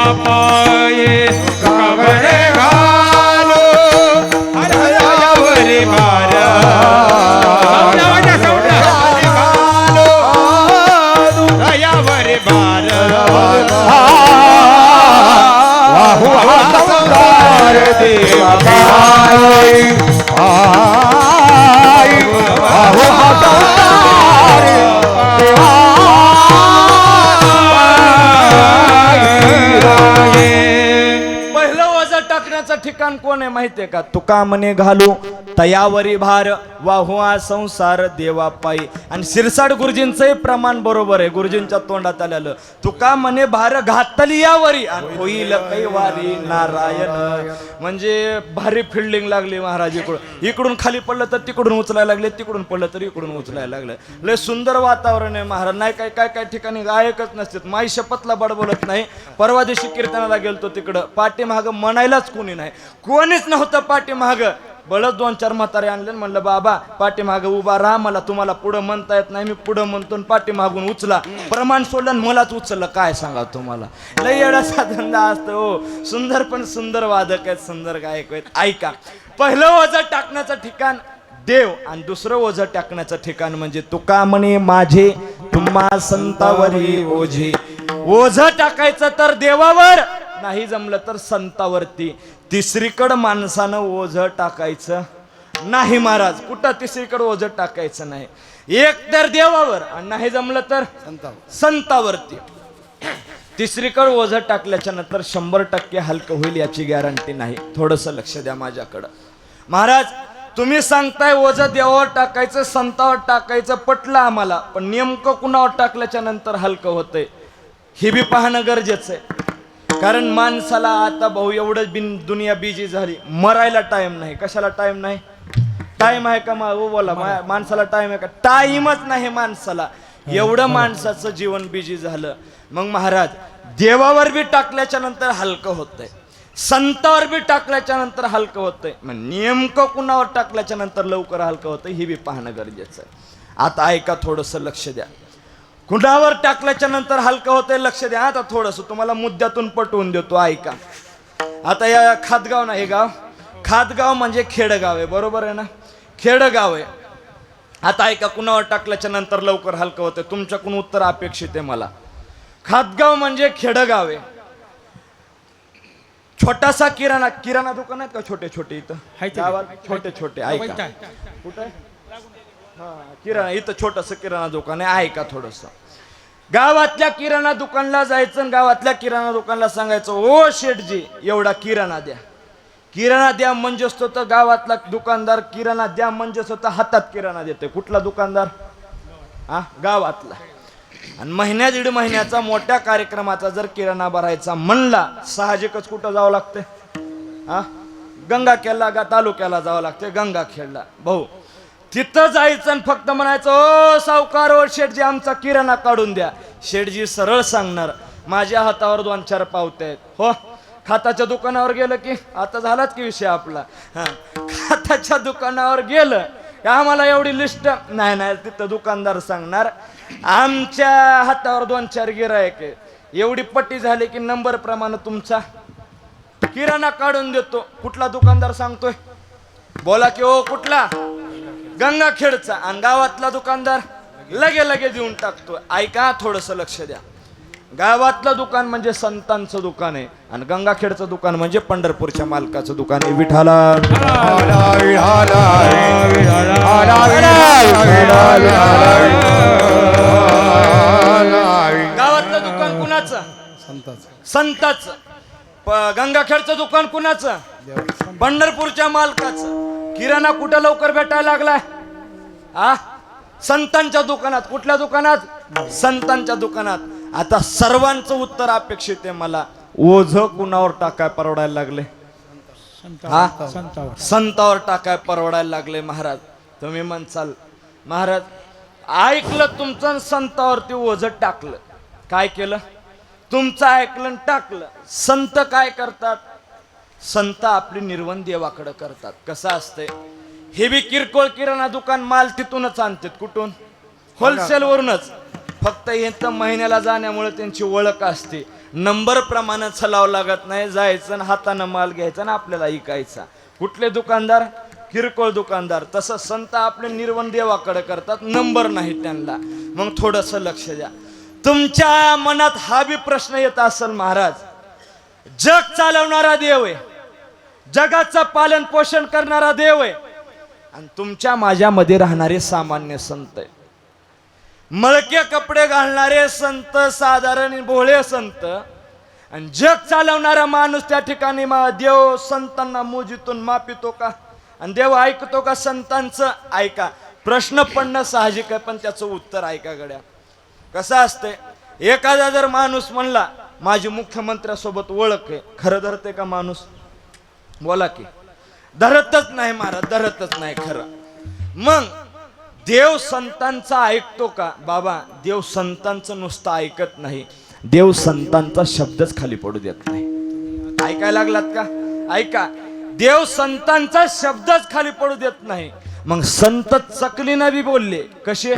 टाकण्याचं ठिकाण कोण आहे माहितीये का? तुका म्हणे घालू तयावरी भार वाहू हा संसार देवा पायी. आणि शिरसाट गुरुजींचंही प्रमाण बरोबर आहे, गुरुजींच्या तोंडात आलेलं. तुका म्हणे भार घातली यावरी आणि होईल कैवारी नारायण. म्हणजे भारी फिल्डिंग लागली महाराज. इकडून खाली पडलं तर तिकडून उचलायला लागले, तिकडून पडलं तर इकडून उचलायला लागलं. लय सुंदर वातावरण आहे महाराज. नाही काय काय काय ठिकाणी गायकच नसतात. माई शपथला बडबोलत नाही. परवा दिवशी कीर्तनाला गेलतो, तिकडं पाठीमाग म्हणायलाच कोणी नाही, कोणीच नव्हतं पाठीमाग. बळच 2-4 म्हातारे आणले. म्हणलं बाबा पाठीमाग उभा राहा, मला तुम्हाला पुढं म्हणता येत नाही, मी पुढं म्हणतो पाठीमागून उचला. प्रमाण सोडलं मलाच उचललं. काय सांगा तुम्हाला, लय येडाचा धंदा असतो हो. सुंदर पण सुंदर वादक आहेत, सुंदर गायक आहेत. ऐका, पहिलं ओझं टाकण्याचं ठिकाण देव आणि दुसरं ओझं टाकण्याचं ठिकाण म्हणजे तुका म्हणे माझे तुम्हा संतावरी ओझे. ओझं टाकायचं तर देवावर, नाही जमलं तर संतावरती. तिसरीकडं माणसानं ओझं टाकायचं नाही महाराज. कुठं तिसरीकडं ओझं टाकायचं नाही. एक तर देवावर आणि नाही जमलं तर संतावरती. तिसरीकडं ओझं टाकल्याच्या नंतर 100% हलकं होईल याची गॅरंटी नाही. थोडंसं लक्ष द्या माझ्याकडं. महाराज तुम्ही सांगताय ओझं देवावर टाकायचं संतावर टाकायचं, पटलं आम्हाला. पण नेमकं कुणावर टाकल्याच्या नंतर हलकं होतंय हे बी पाहणं गरजेचं आहे. कारण माणसाला आता भाऊ एवढं दुनिया बिजी झाली, मरायला टाइम नाही. कशाला टाइम नाही? टाइम आहे का बोला, माणसाला टाइम आहे का? टाइमच नाही माणसाला. एवढं माणसाचं जीवन बिजी झालं. मग महाराज देवावर बी टाकल्याच्या नंतर हलकं होतंय, संतावर बी टाकल्याच्या नंतर हलकं होतंय. मग नेमकं कुणावर टाकल्याच्या नंतर लवकर हलकं होतंय हे बी पाहणं गरजेचं आहे. आता ऐका, थोडंसं लक्ष द्या. कुणावर टाकल्याच्या नंतर हलकं होतंय लक्ष द्या. आता थोडंसं तुम्हाला मुद्द्यातून पटवून देतो, ऐका. आता या खातगाव ना, हे गाव खातगाव म्हणजे खेडगाव आहे, बरोबर आहे ना? खेडगाव आहे. आता ऐका, कुणावर टाकल्याच्या नंतर लवकर हलकं होतंय, तुमच्याकडून उत्तर अपेक्षित आहे मला. खातगाव म्हणजे खेडगाव आहे. छोटासा किराणा दुकान आहेत का छोटे छोटे इथं गावात? छोटे छोटे. ऐका, कुठे किराणा, इथं छोटस किराणा दुकान आहे. ऐका थोडस, गावातल्या किराणा दुकानला जायचं, गावातल्या किराणा दुकानला सांगायचं, ओ शेठजी एवढा किराणा द्या. किराणा द्या म्हणजेच तो तर गावातला दुकानदार किराणा द्या म्हणजेच होता हातात किराणा देतोय. कुठला दुकानदार? गावातला. आणि महिन्या 1.5 महिन्याचा मोठ्या कार्यक्रमाचा जर किराणा भरायचा म्हणला, साहजिकच कुठं जावं लागते? गंगाखेडला तालुक्याला जावं लागते, गंगाखेडला. भाऊ तिथं जायचं आणि फक्त म्हणायचं, ओ सावकार ओ शेठजी आमचा किराणा काढून द्या. शेठजी सरळ सांगणार, माझ्या हातावर 2-4 पावत्या आहेत. हो, खाताच्या दुकानावर गेलं की आता झालाच की विषय आपला. खाताच्या दुकानावर गेलं आम्हाला एवढी लिस्ट नाही. तिथं दुकानदार सांगणार, आमच्या हातावर 2-4 गिरायक आहे, एवढी पट्टी झाली की नंबर प्रमाणे तुमचा किराणा काढून देतो. कुठला दुकानदार सांगतोय? बोला की ओ कुठला? गंगाखेडचा. आणि गावातला दुकानदार लगे देऊन टाकतो. ऐका, थोडंसं लक्ष द्या. गावातलं दुकान म्हणजे संतांचं दुकान आहे आणि गंगाखेडचं दुकान म्हणजे पंढरपूरच्या मालकाचं दुकान आहे. विठाला गावातलं दुकान कुणाचं? संताचं. गंगाखेडचं दुकान कुणाचं? पंढरपूरच्या मालकाचं. किराणा कुठं लवकर भेटायला लागलाय? संतांच्या दुकानात. कुठल्या दुकानात? संतांच्या दुकानात. आता सर्वांचं उत्तर अपेक्षित आहे मला. ओझं कुणावर टाकाय परवडायला लागले? संतावर टाकाय परवडायला लागले. महाराज तुम्ही म्हणसाल, महाराज ऐकलं तुमचं, संतावरती ओझं टाकलं. काय केलं? तुमचं ऐकलं टाकलं. संत काय करतात? संत आपली निर्वण देवाकडे करतात. कसं असतंय, हे बी किरकोळ किराणा दुकान माल तिथूनच आणतात. कुठून? होलसेल वरूनच. फक्त इथं महिन्याला जाण्यामुळे त्यांची ओळख असते. नंबर प्रमाणे चलावं लागत नाही. जायचं आणि हातानं माल घ्यायचा आणि आपल्याला ऐकायचा. कुठले दुकानदार? किरकोळ दुकानदार. तसं संत आपले निर्वण देवाकडे करतात, नंबर नाही त्यांना. मग थोडंसं लक्ष द्या. तुमच्या मनात हा बी प्रश्न येत असेल, महाराज जग चालवणारा देव आहे, जगाचं पालन पोषण करणारा देव आहे, आणि तुमच्या माझ्यामध्ये राहणारे सामान्य संत आहे. मळके कपडे घालणारे संत, साधारण भोळे संत आणि जग चालवणारा माणूस त्या ठिकाणी देव संतांना मोजीतून मापितो का? आणि देव ऐकतो का संतांचं? ऐका. प्रश्न पडणं साहजिक आहे, पण त्याचं उत्तर ऐका गड्या. कसं असतंय, एखादा जर माणूस म्हणला माझी मुख्यमंत्र्यासोबत ओळख आहे, खरं धरते का माणूस? बोला की. धरतच नाही महाराज, धरतच नाही खरं. मग देव संतांचा ऐकतो का? बाबा, देव संतांचं नुसतं ऐकत नाही, देव संतांचा शब्दच खाली पडू देत नाही. ऐकायला लागलात का? ऐका. देव संतांचा शब्दच खाली पडू देत नाही. मग संत चकलीनं बी बोलले. कसे?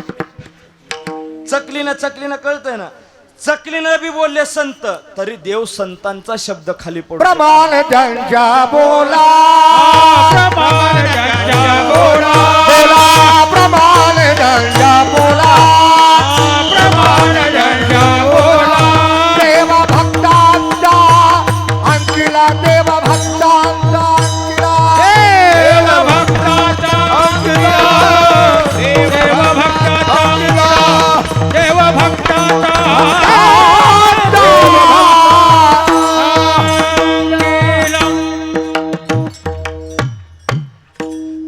चकलीनं कळतंय ना, चकलीनं बी बोलले संत, तरी देव संतांचा शब्द खाली पडू देत नाही. प्रमाण त्यांच्या बोला, प्रमाण त्यांच्या बोला, बोला प्रमाण त्यांच्या बोला, प्रमाण त्यांच्या बोला, देव भक्तांचा अंकिला, देव भक्तांचा अंकिला, देव भक्ताचा अंकिला, देव भक्ताचा अंकिला, देव भक्ताचा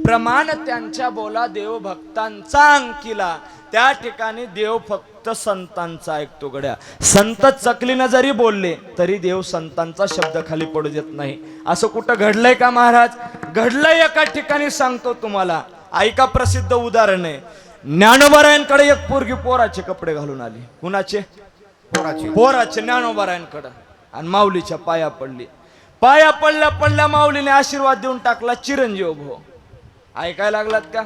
प्रमाण त्यांच्या बोला, देव भक्तांचा अंकिला. त्या ठिकाणी देव फक्त संतांचा ऐकतो गड्या. संत चकलीनं जरी बोलले तरी देव संतांचा शब्द खाली पडू देत नाही. असं कुठं घडलंय का महाराज? घडलंय. एका ठिकाणी सांगतो तुम्हाला, ऐका. प्रसिद्ध उदाहरण आहे. ज्ञानोबारायांकडे एक पोरगी पोराचे कपडे घालून आली. कुणाचे? पोराचे. ज्ञानोबारायांकडे. आणि माऊलीच्या पाया पडली. पाया पडल्या माऊलीने आशीर्वाद देऊन टाकला, चिरंजीव भो. ऐकायला लागलात का?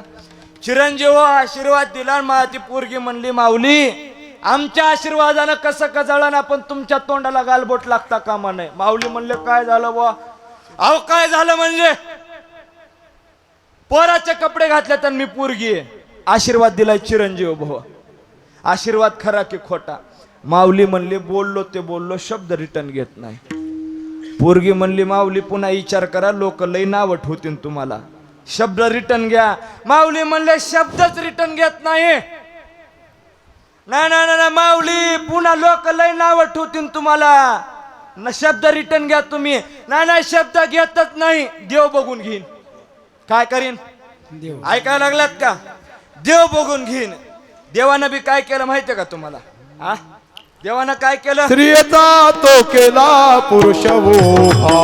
चिरंजीव आशीर्वाद दिला. मला ती पोरगी म्हणली, माऊली आमच्या आशीर्वादानं कसं कजळण, आपण तुमच्या तोंडाला गालबोट लागता कामा नये. माऊली म्हणले, काय झालं बुवा? अहो काय झालं म्हणजे? पोराचे कपडे घातले तर मी पोरगी आहे. आशीर्वाद दिलाय चिरंजीव भो. आशीर्वाद खरा की खोटा? माऊली म्हणले, बोललो ते बोललो, शब्द रिटर्न घेत नाही. पोरगी म्हणली, माऊली पुन्हा विचार करा, लोक लई नाव ठेवतील तुम्हाला, शब्द रिटर्न घ्या. माऊली म्हणले, शब्दच रिटर्न घेत नाही. नाही माऊली, पुन्हा लोक लई नाव ठेवतील तुम्हाला, शब्द रिटर्न घ्या तुम्ही. नाही शब्द घेतच नाही, देव बघून घेईन. काय करीन? ऐकायला लागलात का? देव बघून घेईन. देवानं बी काय केलं माहितीये का तुम्हाला? हा, देवानं काय केलं? स्त्रियेचा तो केला पुरुष उभा,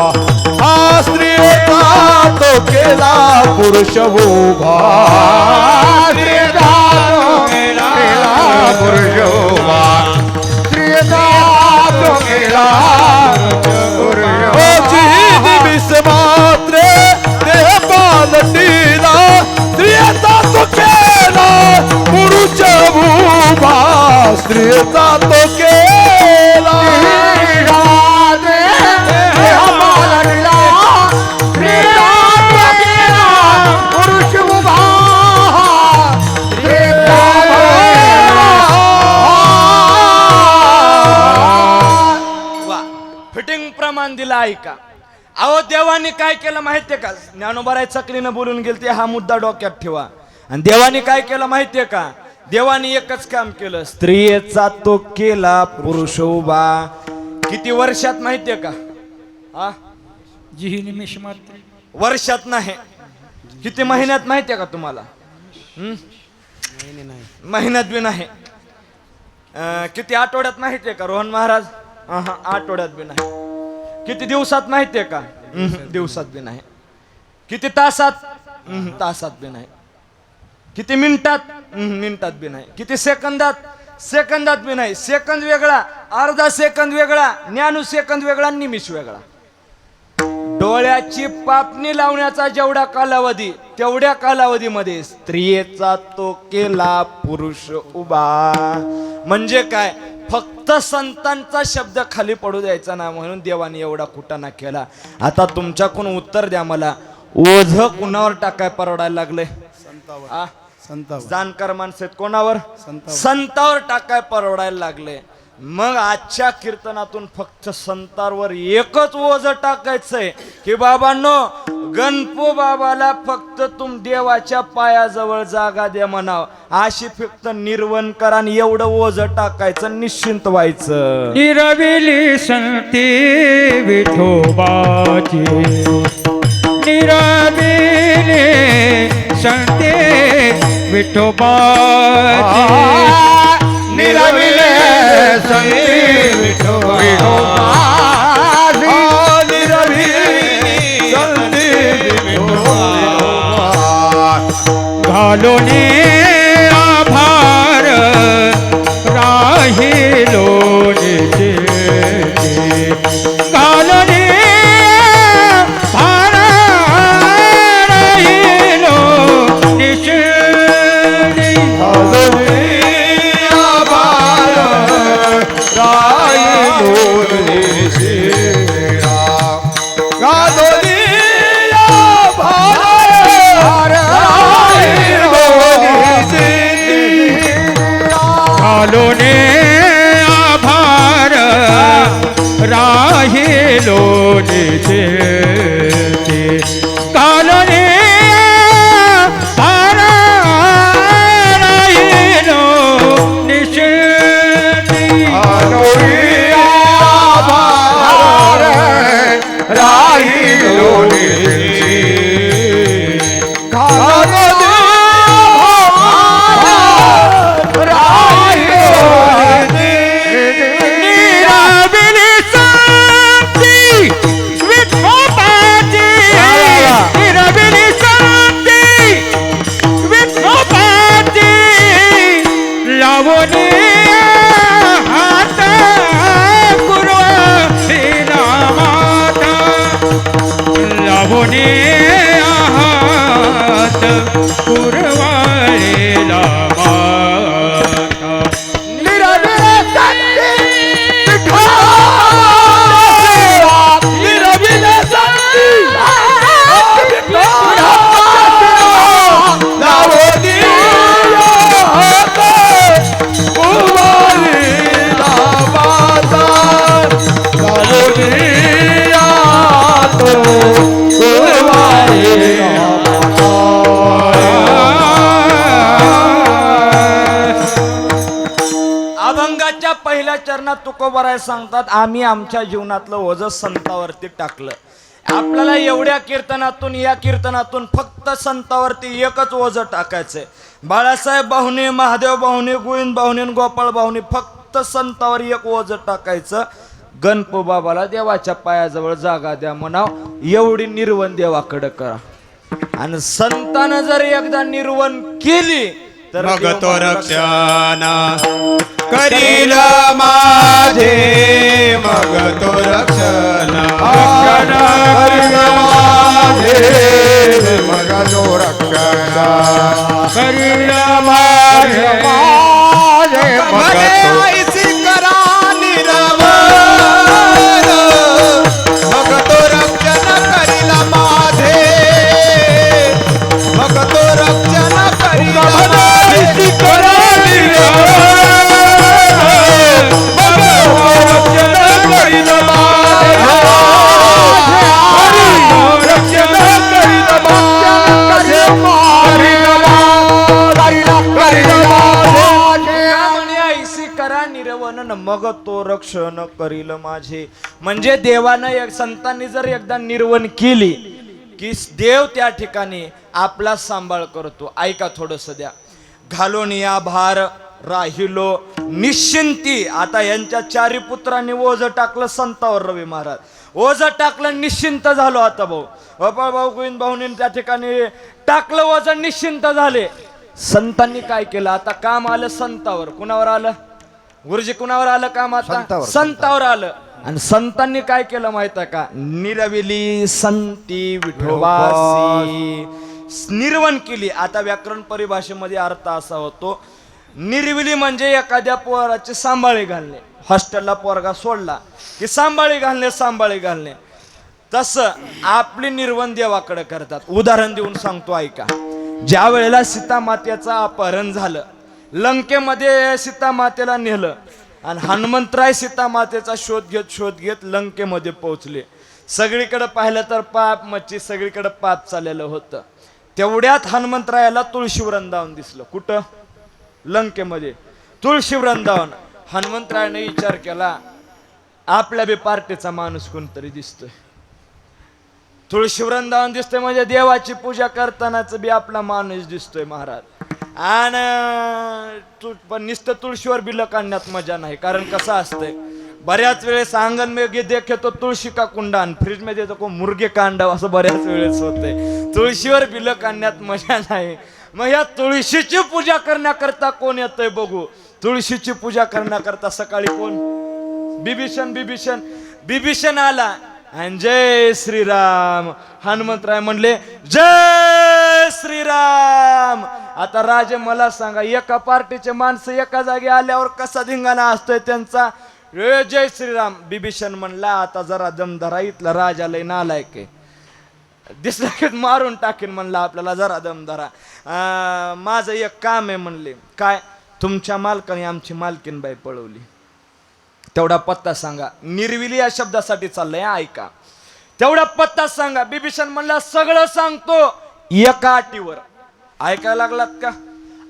हा स्त्रियेचा तो केला पुरुष उभा, स्त्रियेचा तो केला पुरुष उभा, स्त्रियेचा तो केला पुरुष उभा. निमिष मात्रे देह पालटीला, स्त्रियेचा तो केला पुरुष उभा, स्त्रियेचा तो केला पुरुष उभा. वा, फिटिंग प्रमाण दिला. ऐका. अहो देवानी काय केलं माहितीये का? ज्ञानोबाराय चकलीनं बोलून गेलते, हा मुद्दा डोक्यात ठेवा. आणि देवानी काय केलं माहितीये का? देवानी एकच काम केलं, स्त्रियेचा तो केला पुरुष उभा. किती वर्षात माहितीये का? हा, जी निमिष मात्र वर्षात नाही. किती महिन्यात माहितीये का तुम्हाला? महिन्यात बी नाही. किती आठवड्यात माहितीये का रोहन महाराज? आठवड्यात बी नाही. किती दिवसात माहितीये का? दिवसात बी नाही. किती तासात? तासात बी नाही. किती मिनिटात? मिनिटात बी नाही. किती सेकंदात? सेकंदात बी नाही. सेकंद वेगळा, अर्धा सेकंद वेगळा, न्यानू सेकंद वेगळा, निमिष वेगळा. डोळ्याची पापणी लावण्याचा जेवढा कालावधी, तेवढ्या कालावधीमध्ये स्त्रियेचा तो केला पुरुष उभा. म्हणजे काय? फक्त संतांचा शब्द खाली पडू द्यायचा ना, म्हणून देवाने एवढा कुटाणा केला. आता तुमच्याकडून उत्तर द्या मला, ओझ कुणावर टाकाय परवडायला लागले? जाणकार माणसं आहेत. कोणावर? संतावर टाकाय परवडायला लागले. मग आजच्या कीर्तनातून फक्त संतांवर एकच ओझ टाकायचंय की बाबांनो, गणपो बाबाला फक्त तुम देवाच्या पायाजवळ जागा द्या म्हणाव, अशी फक्त निर्वण करा आणि एवढं ओझ टाकायचं, निश्चिंत व्हायचं. निरविली संती विठोबाची, निरविली संती विठोबाची, निरविले संती विठोबाची, निरविली संती विठोबाची. घालून आभार राहिलो निजे, घालून आभार राहिलो निजे. घालोने आभार राहिलो निजे, घालोने आभार राहिलो निजे. राहिलो पुरवाळेला माता. निरविले संती निरविले संती अभंगाच्या पहिल्या चरणात तुकोबाराय सांगतात, आम्ही आमच्या जीवनातलं ओझ संतावरती टाकलं. आपल्याला एवढ्या कीर्तनातून, या कीर्तनातून फक्त संतावरती एकच ओझ टाकायचंय. बाळासाहेब बाहुणे, महादेव बाहुणे, गोविंद बाहुणे, गोपाळ बाहुणे, फक्त संतावर एक ओझ टाकायचं. गणपो बाबाला देवाच्या पायाजवळ जागा द्या म्हणाव, एवढी निर्वण देवाकडे करा. आणि संतानं जर एकदा निर्वण केली तर मग देव तो मार्ग रक्षण करील माझे, मग तो रक्षण करील माझे, मग तो रक्षण करील माझे, मग तो ऐसी करा निर्वण, मग तो रक्षण करील माझे, मग तो रक्षण करील माझे. मग तो रक्षण करील माझे. म्हणजे देवानं एक संतांनी जर एकदा निर्वण केली की देव त्या ठिकाणी आपला सांभाळ करतो. ऐका थोडस द्या. घालून या भार राहिलो निश्चिंती. आता यांच्या चारी पुत्रांनी ओझ टाकलं संतावर. रवी महाराज ओझ टाकलं, निश्चिंत झालो. आता भाऊ गोपाळ भाऊ, गोविंद भाऊने त्या ठिकाणी टाकलं ओझ, निश्चिंत झाले. संतांनी काय केलं, आता काम आलं संतावर. कुणावर आलं गुरुजी, कुणावर आलं काम आता? संतावर आलं. आणि संतांनी काय केलं माहित आहे का? निरविली संती विठोबासी, निर्वण केली. आता व्याकरण परिभाषेमध्ये अर्थ असा होतो, निर्विली म्हणजे एखाद्या पोराची सांभाळी घालणे. हॉस्टेलला पोरगा सोडला की सांभाळी घालणे, सांभाळी घालणे. तसं आपली निर्वण देवाकडे करतात. उदाहरण देऊन सांगतो, ऐका. ज्या वेळेला सीता मातेचं अपहरण झालं, लंकेमध्ये सीता मातेला नेलं आणि हनुमंतराय सीता मातेचा शोध घेत लंकेमध्ये पोहोचले. सगळीकडे पाहिलं तर पाप मच्छी, सगळीकडे पाप चाललेलं होतं. तेवढ्यात हनुमंतरायाला तुळशी वृंदावन दिसलं. कुठं? लंकेमध्ये तुळशी वृंदावन. हनुमंतरायाने विचार केला, आपल्या बी पार्टीचा माणूस कोणतरी दिसतोय. तुळशी वृंदावन दिसतोय म्हणजे देवाची पूजा करतानाच बी आपला माणूस दिसतोय महाराज. आणि पण नुसतं तुळशीवर बिलं काढण्यात मजा नाही. कारण कसं असतंय, बऱ्याच वेळेस अंगण में देखे तो तुळशी का कुंडा आणि फ्रीज मध्ये को मुर्गे कांडा, असं बऱ्याच वेळेस होतंय. तुळशीवर बिलं काढण्यात मजा नाही. मग या तुळशीची पूजा करण्याकरता कोण येतंय बघू. तुळशीची पूजा करण्याकरता सकाळी कोण? बिभीषण आला आणि जय श्रीराम. हनुमंतराय म्हणले जय श्रीराम. आता राजे मला सांगा, एका पार्टीचे माणसं एका जागी आल्यावर कसा धिंगाणा असतोय त्यांचा. जय श्रीराम. बिभीषण म्हणला आता जरा दम धरा, इथला राजा लय नालायक आहे, दिसला की मारून टाकीन. म्हणला आपल्याला जरा दम धरा, माझं एक काम आहे. म्हणले काय? तुमच्या मालकाने आमची मालकीनबाई पळवली, तेवढा पत्ता सांगा. निर्विली या शब्दासाठी चाललंय, ऐका. तेवढा पत्ता सांगा. बिभीषण म्हणला सगळं सांगतो एका अटीवर. ऐकायला लागलात का?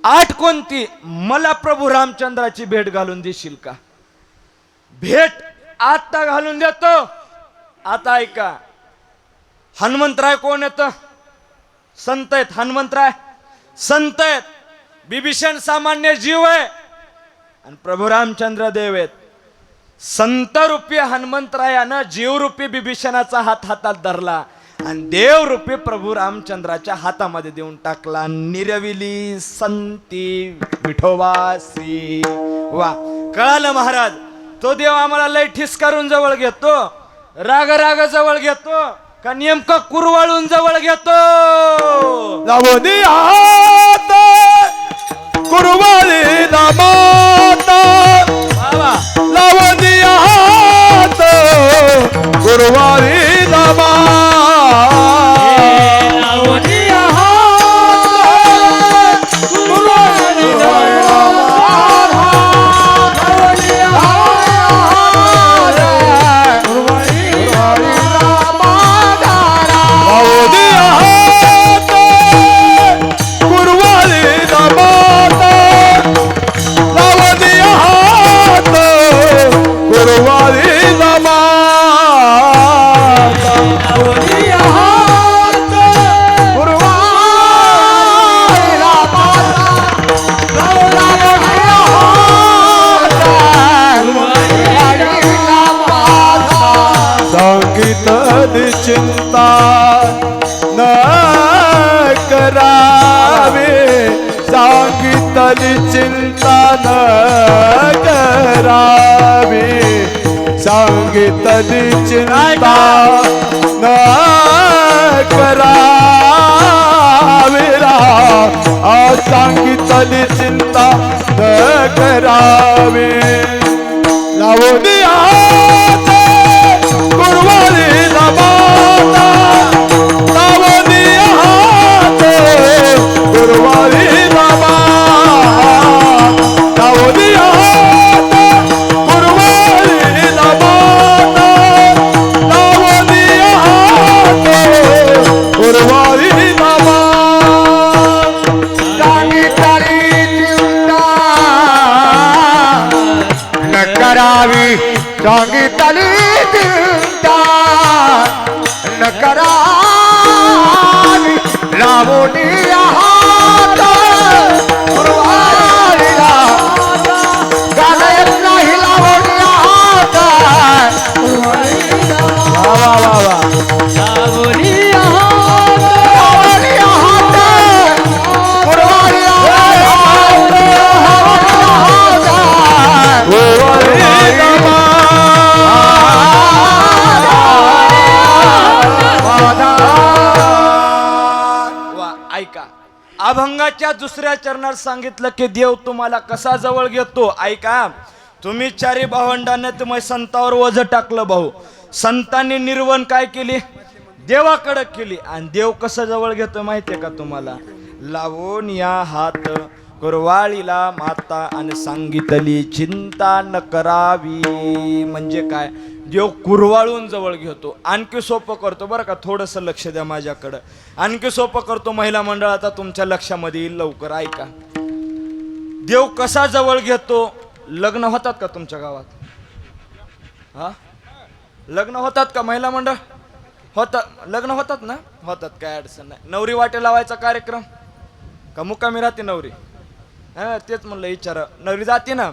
आठ कोणती? मला प्रभू रामचंद्राची भेट घालून देशील का? भेट आता घालून देतो. आता ऐका, हनुमंतराय कोण येत? संत आहेत. हनुमंतराय संत आहेत. बिभीषण सामान्य जीव आहे आणि प्रभू रामचंद्र देव आहेत. संत रूपी हनुमंतरायानं जीवरूपी बिभीषणाचा हात हातात धरला आणि देवरूपी प्रभू रामचंद्राच्या हातामध्ये देऊन टाकला. निरविली संती विठोबासी. वा, कळालं महाराज? तो देव आम्हाला लय ठिसकारून जवळ घेतो, राग राग जवळ घेतो का नेमकं कुरवाळून जवळ घेतो? लावणी हात कुरवाळी माता, लावणी हात कुरवाळी माता, लावणी हात कुरवाळी चिंता न करावे, सांगितली चिंता न करावे, सांगितली चिंता न करावे, सांगितली चिंता न करावे. लावणी हात कुरवाळी माता, लावणी हात कुरवाळी माता, लावणी हात कुरवाळी माता, लावणी हात कुरवाळी माता. सांगितली चिंता न करावी, सांगितली चिंता न करावी, लावणी हात कुरवाळीला, गाणं येत नाही लावणी हात कुरवाळीला, लावणी हात, लावणी हात कुरवाळीला, ऐका, अभंगाच्या दुसऱ्या चरणात सांगितलं की देव तुम्हाला कसा जवळ घेतो. ऐका, तुम्ही चारी भावंडांना तुम्ही संतावर ओझ टाकलं. भाऊ संतांनी निर्वण काय केली? देवाकडे केली. आणि देव कसं जवळ घेतो माहितीये का तुम्हाला? लावून या हात कुरवाळीला माता आणि सांगितली चिंता न करावी. म्हणजे काय? देव कुरवाळून जवळ घेतो. आणखी सोपं करतो बरं का, थोडंसं लक्ष द्या माझ्याकडं. आणखी सोपं करतो महिला मंडळ, आता तुमच्या लक्षामध्ये येईल लवकर ऐका. देव कसा जवळ घेतो. लग्न होतात का तुमच्या गावात? हा, लग्न होतात का महिला मंडळ? होतात, लग्न होतात ना? होतात, काय अडचण नाही. नवरी वाटे लावायचा कार्यक्रम का मुक्कामी राहते नवरी? हा, तेच म्हणलं विचार. नवरी जाते ना,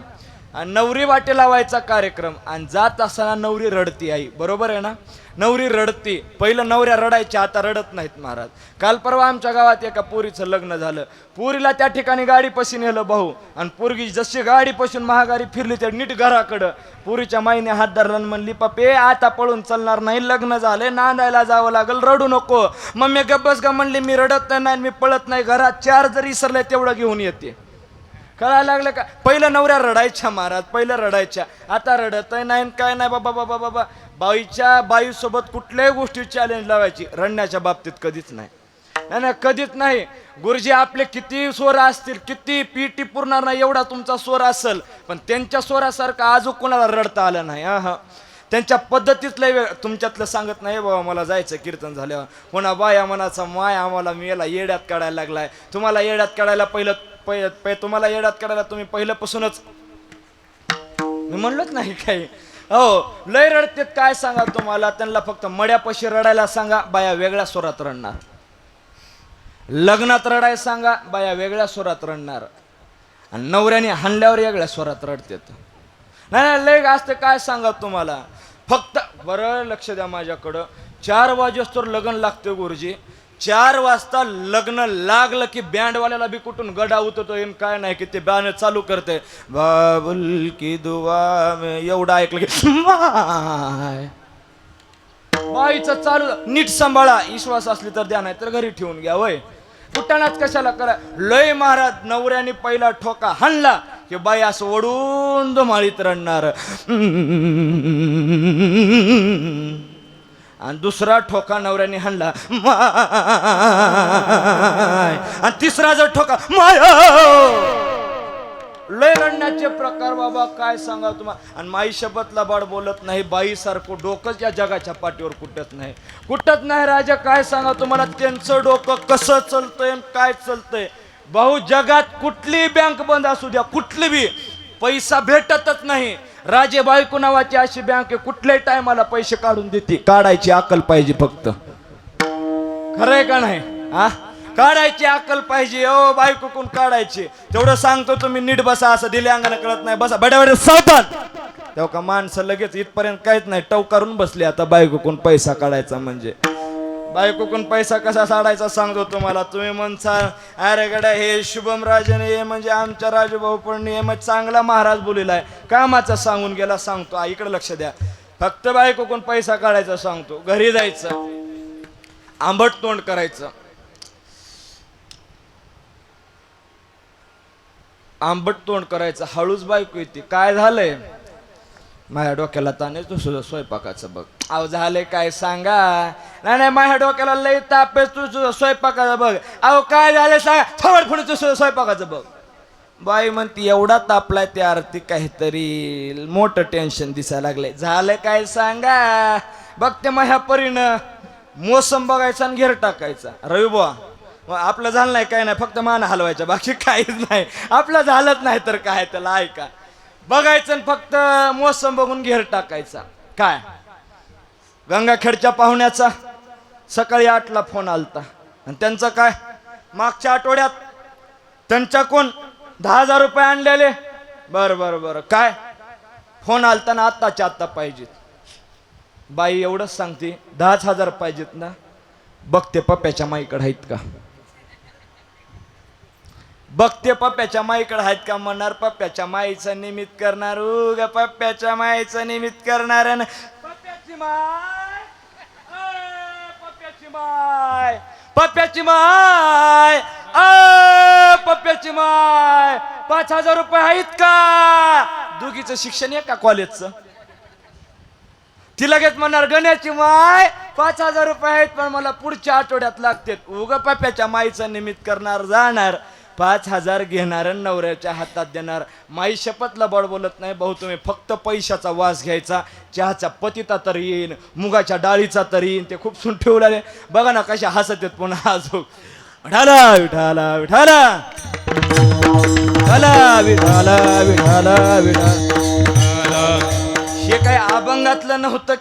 आणि नवरी वाटे लावायचा कार्यक्रम, आणि जात असताना नवरी रडती. आई बरोबर आहे ना? नवरी रडती. पहिलं नवऱ्या रडायच्या, आता रडत नाहीत महाराज. काल परवा आमच्या गावात एका पोरीचं लग्न झालं. पोरीला त्या ठिकाणी गाडीपाशी नेलं भाऊ, आणि पोरगी जशी गाडीपासून महागाडी फिरली त्या नीट घराकडं. पोरीच्या माईने हात धरला आणि म्हणली, पप्पे आता पळून चालणार नाही, लग्न झाले, नांदायला जावं लागल, रडू नको. मम्मी गप्पच का म्हणली, मी रडत नाही, मी पळत नाही, घरात चार जरी इसरले तेवढं घेऊन येते. कळायला लागलं का? पहिलं नवऱ्या रडायच्या महाराज, पहिलं रडायच्या, आता रडत नाही काय नाही. बाबा बाबा बाबा, बाईसोबत कुठल्याही गोष्टी चॅलेंज लावायची, रडण्याच्या बाबतीत कधीच नाही. नाही कधीच नाही. गुरुजी आपले किती स्वर असतील, किती पीटी पुरणार नाही एवढा तुमचा स्वर असेल, पण त्यांच्या स्वरासारखं आजू कोणाला रडता आलं नाही. हा, त्यांच्या पद्धतीतलं तुमच्यातलं सांगत नाही बाबा, मला जायचं कीर्तन झाल्यावर. पुन्हा बाया मनाचा माय आम्हाला मेला येड्यात काढायला लागलाय. तुम्हाला येड्यात काढायला तुम्हाला येड्यात काढायला तुम्ही पहिल्यापासूनच, मी म्हणलोच नाही काही. हो, लय रडतेत, काय सांगा तुम्हाला. त्यांना फक्त मड्यापाशी रडायला सांगा, बाया वेगळ्या स्वरात रडणार. लग्नात रडायला सांगा, बाया वेगळ्या स्वरात रडणार. आणि नवऱ्याने हाणल्यावर वेगळ्या स्वरात रडतात. नाही लय असते, काय सांगा तुम्हाला. फक्त बरं लक्ष द्या माझ्याकडं. 4 वाजेस्तोवर लग्न लागते गुरुजी. 4 वाजता लग्न लागलं की बँडवाल्याला बी कुठून गडा उतरतो काय नाही की ते बँड चालू करते, बाबुल की दुआ में, एवढं ऐकलं की बाईचं चालू. नीट सांभाळा, विश्वास असली तर द्या, नाही तर घरी ठेवून घ्या. वय कुटाणाच कशाला करा. लय महाराज, नवऱ्याने पहिला ठोका हाणला की बाई असं ओढून धुमाळीत रडणार, आणि दुसरा ठोका नवऱ्याने हाणला आणि तिसरा जर ठोका माय. लय रडण्याचे प्रकार बाबा, काय सांगा तुम्हाला. आणि माई शपथला बाळ बोलत नाही, बाई सारखं डोकंच या जगाच्या पाठीवर कुठत नाही राजा. काय सांगा तुम्हाला, त्यांचं डोकं कसं चलतंय काय चलतंय. भाऊ जगात कुठली बँक बंद असू द्या, कुठली बी, पैसा भेटतच नाही. राजे बायको नावाची अशी बँक आहे, कुठल्याही टायमाला पैसे काढून देते. काढायची अक्कल पाहिजे फक्त. खरंय का नाही? हा, काढायची अक्कल पाहिजे. ओ बायको कोण काढायची, तेवढं सांगतो तुम्ही. नीट बसा, असं दिले अंगाने कळत नाही. बसा बड्या सावधान. तेव्हा का माणसं लगेच इथपर्यंत काहीच नाही, टवकारून बसले. आता बायको कोण पैसा काढायचा म्हणजे, बायको कोण पैसा कसा साडायचा सांगतो तुम्हाला. तुम्ही म्हणसा अरे गड्या हे शुभम राजने म्हणजे आमच्या राजूभाऊ पण मग चांगला महाराज बोलेला आहे, कामाचा सांगून गेला. सांगतो इकडे लक्ष द्या. फक्त बायको कोण पैसा काढायचा सांगतो. घरी जायचं, आंबट तोंड करायचं. आंबट तोंड करायचं. हळूच बायको येते, काय झालंय? माझ्या डोक्याला ताण आहे, तुझं स्वयंपाकाचं बघ. अहो झाले काय सांगा. नाही माझ्या डोक्याला लई ताप आहे, तुझं स्वयंपाकाचं बघ. अहो काय झालं सांगा, थोडं पुढे तुझं स्वयंपाकाचं बघ. बाई म्हणती एवढा तापलाय त्या आरती, काहीतरी मोठं टेन्शन दिसायला लागलंय. झालं काय सांगा. बघते माझ्या परीनं मोसम बघायचा आणि घेर टाकायचा. रवी बुवा आपलं झालं नाही काय नाही, फक्त मान हलवायचं, बाकी काहीच नाही. आपलं झालंच नाही तर काय, त्याला ऐका बघायचं फक्त मोसम बघून घेर टाकायचा. काय गंगाखेडच्या पाहुण्याचा सकाळी 8ला फोन आलता, आणि त्यांचं काय मागच्या आठवड्यात त्यांच्या कोण 10,000 रुपये आणलेले. बरं काय फोन आलता ना, आत्ताच्या आत्ता पाहिजेत. बाई एवढंच सांगते 10,000 पाहिजेत ना. बघते पप्प्याच्या माईकडे आहेत का, बघते पप्प्याच्या माईकडे आहेत का. म्हणणार पप्प्याच्या माईचं निमित्त करणार, उगा पप्प्याच्या माईचं निमित्त करणार. पप्प्याची माय, पप्प्याची माय, पप्प्याची माय, पप्प्याची माय, 5,000 रुपये आहेत का. दोघीचं शिक्षण आहे का कॉलेजचं. ती लगेच म्हणणार गण्याची माय 5,000 रुपये आहेत, पण मला पुढच्या आठवड्यात लागतात. उगा पप्प्याच्या माईचं निमित्त करणार, जाणार. 5,000 घेणार आणि नवऱ्याच्या हातात देणार. माई शपथ लबाड बोलत नाही भाऊ, तुम्ही फक्त पैशाचा वास घ्यायचा. चहाचा पतिता तर येईन, मुगाच्या डाळीचा तर येईन, ते खूप सुन ठेवले. बघा ना कशा हसत आहेत पुन्हा अजून. विठाला विठाला विठाला विठाला विठाला विठाला विठाला. हे काय अभंगातलं नव्हतं.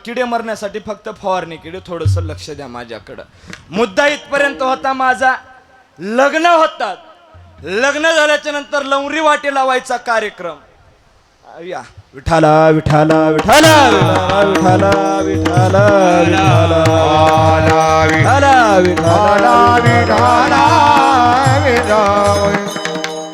किडे मरण्यासाठी फक्त फवारणी किडे. थोडंसं लक्ष द्या माझ्याकडं. मुद्दा इथपर्यंत होता माझा. लग्न होतात, लग्न झाल्याच्या नंतर लवरी वाटे लावायचा कार्यक्रम. या विठाला विठाला विठाला विठाला विठाला विठाला विठाला विठाला.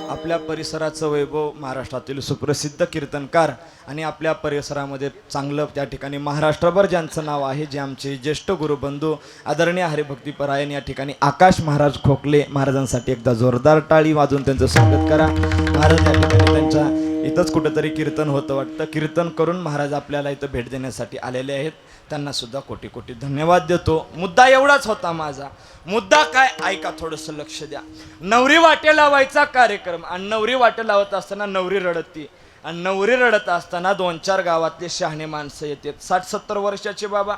आपल्या परिसराचं वैभव, महाराष्ट्रातील सुप्रसिद्ध कीर्तनकार आणि आपल्या परिसरामध्ये चांगलं त्या ठिकाणी महाराष्ट्रभर ज्यांचं नाव आहे, जे आमचे ज्येष्ठ गुरुबंधू आदरणीय हरिभक्तीपरायण या ठिकाणी आकाश महाराज खोकले महाराजांसाठी एकदा जोरदार टाळी वाजून त्यांचं स्वागत करा. महाराज या ठिकाणी त्यांच्या इथंच कुठंतरी कीर्तन होतं वाटतं. कीर्तन करून महाराज आपल्याला इथं भेट देण्यासाठी आलेले आहेत. त्यांना सुद्धा कोटी कोटी धन्यवाद देतो. मुद्दा एवढाच होता माझा. मुद्दा काय ऐका, थोडंसं लक्ष द्या. नवरी वाटे लावायचा कार्यक्रम आणि नवरी वाटे लावत असताना नवरी रडती आणि नवरी रडत असताना 2-4 गावातले शहाणे माणसं येतात. 60-70 वर्षाचे बाबा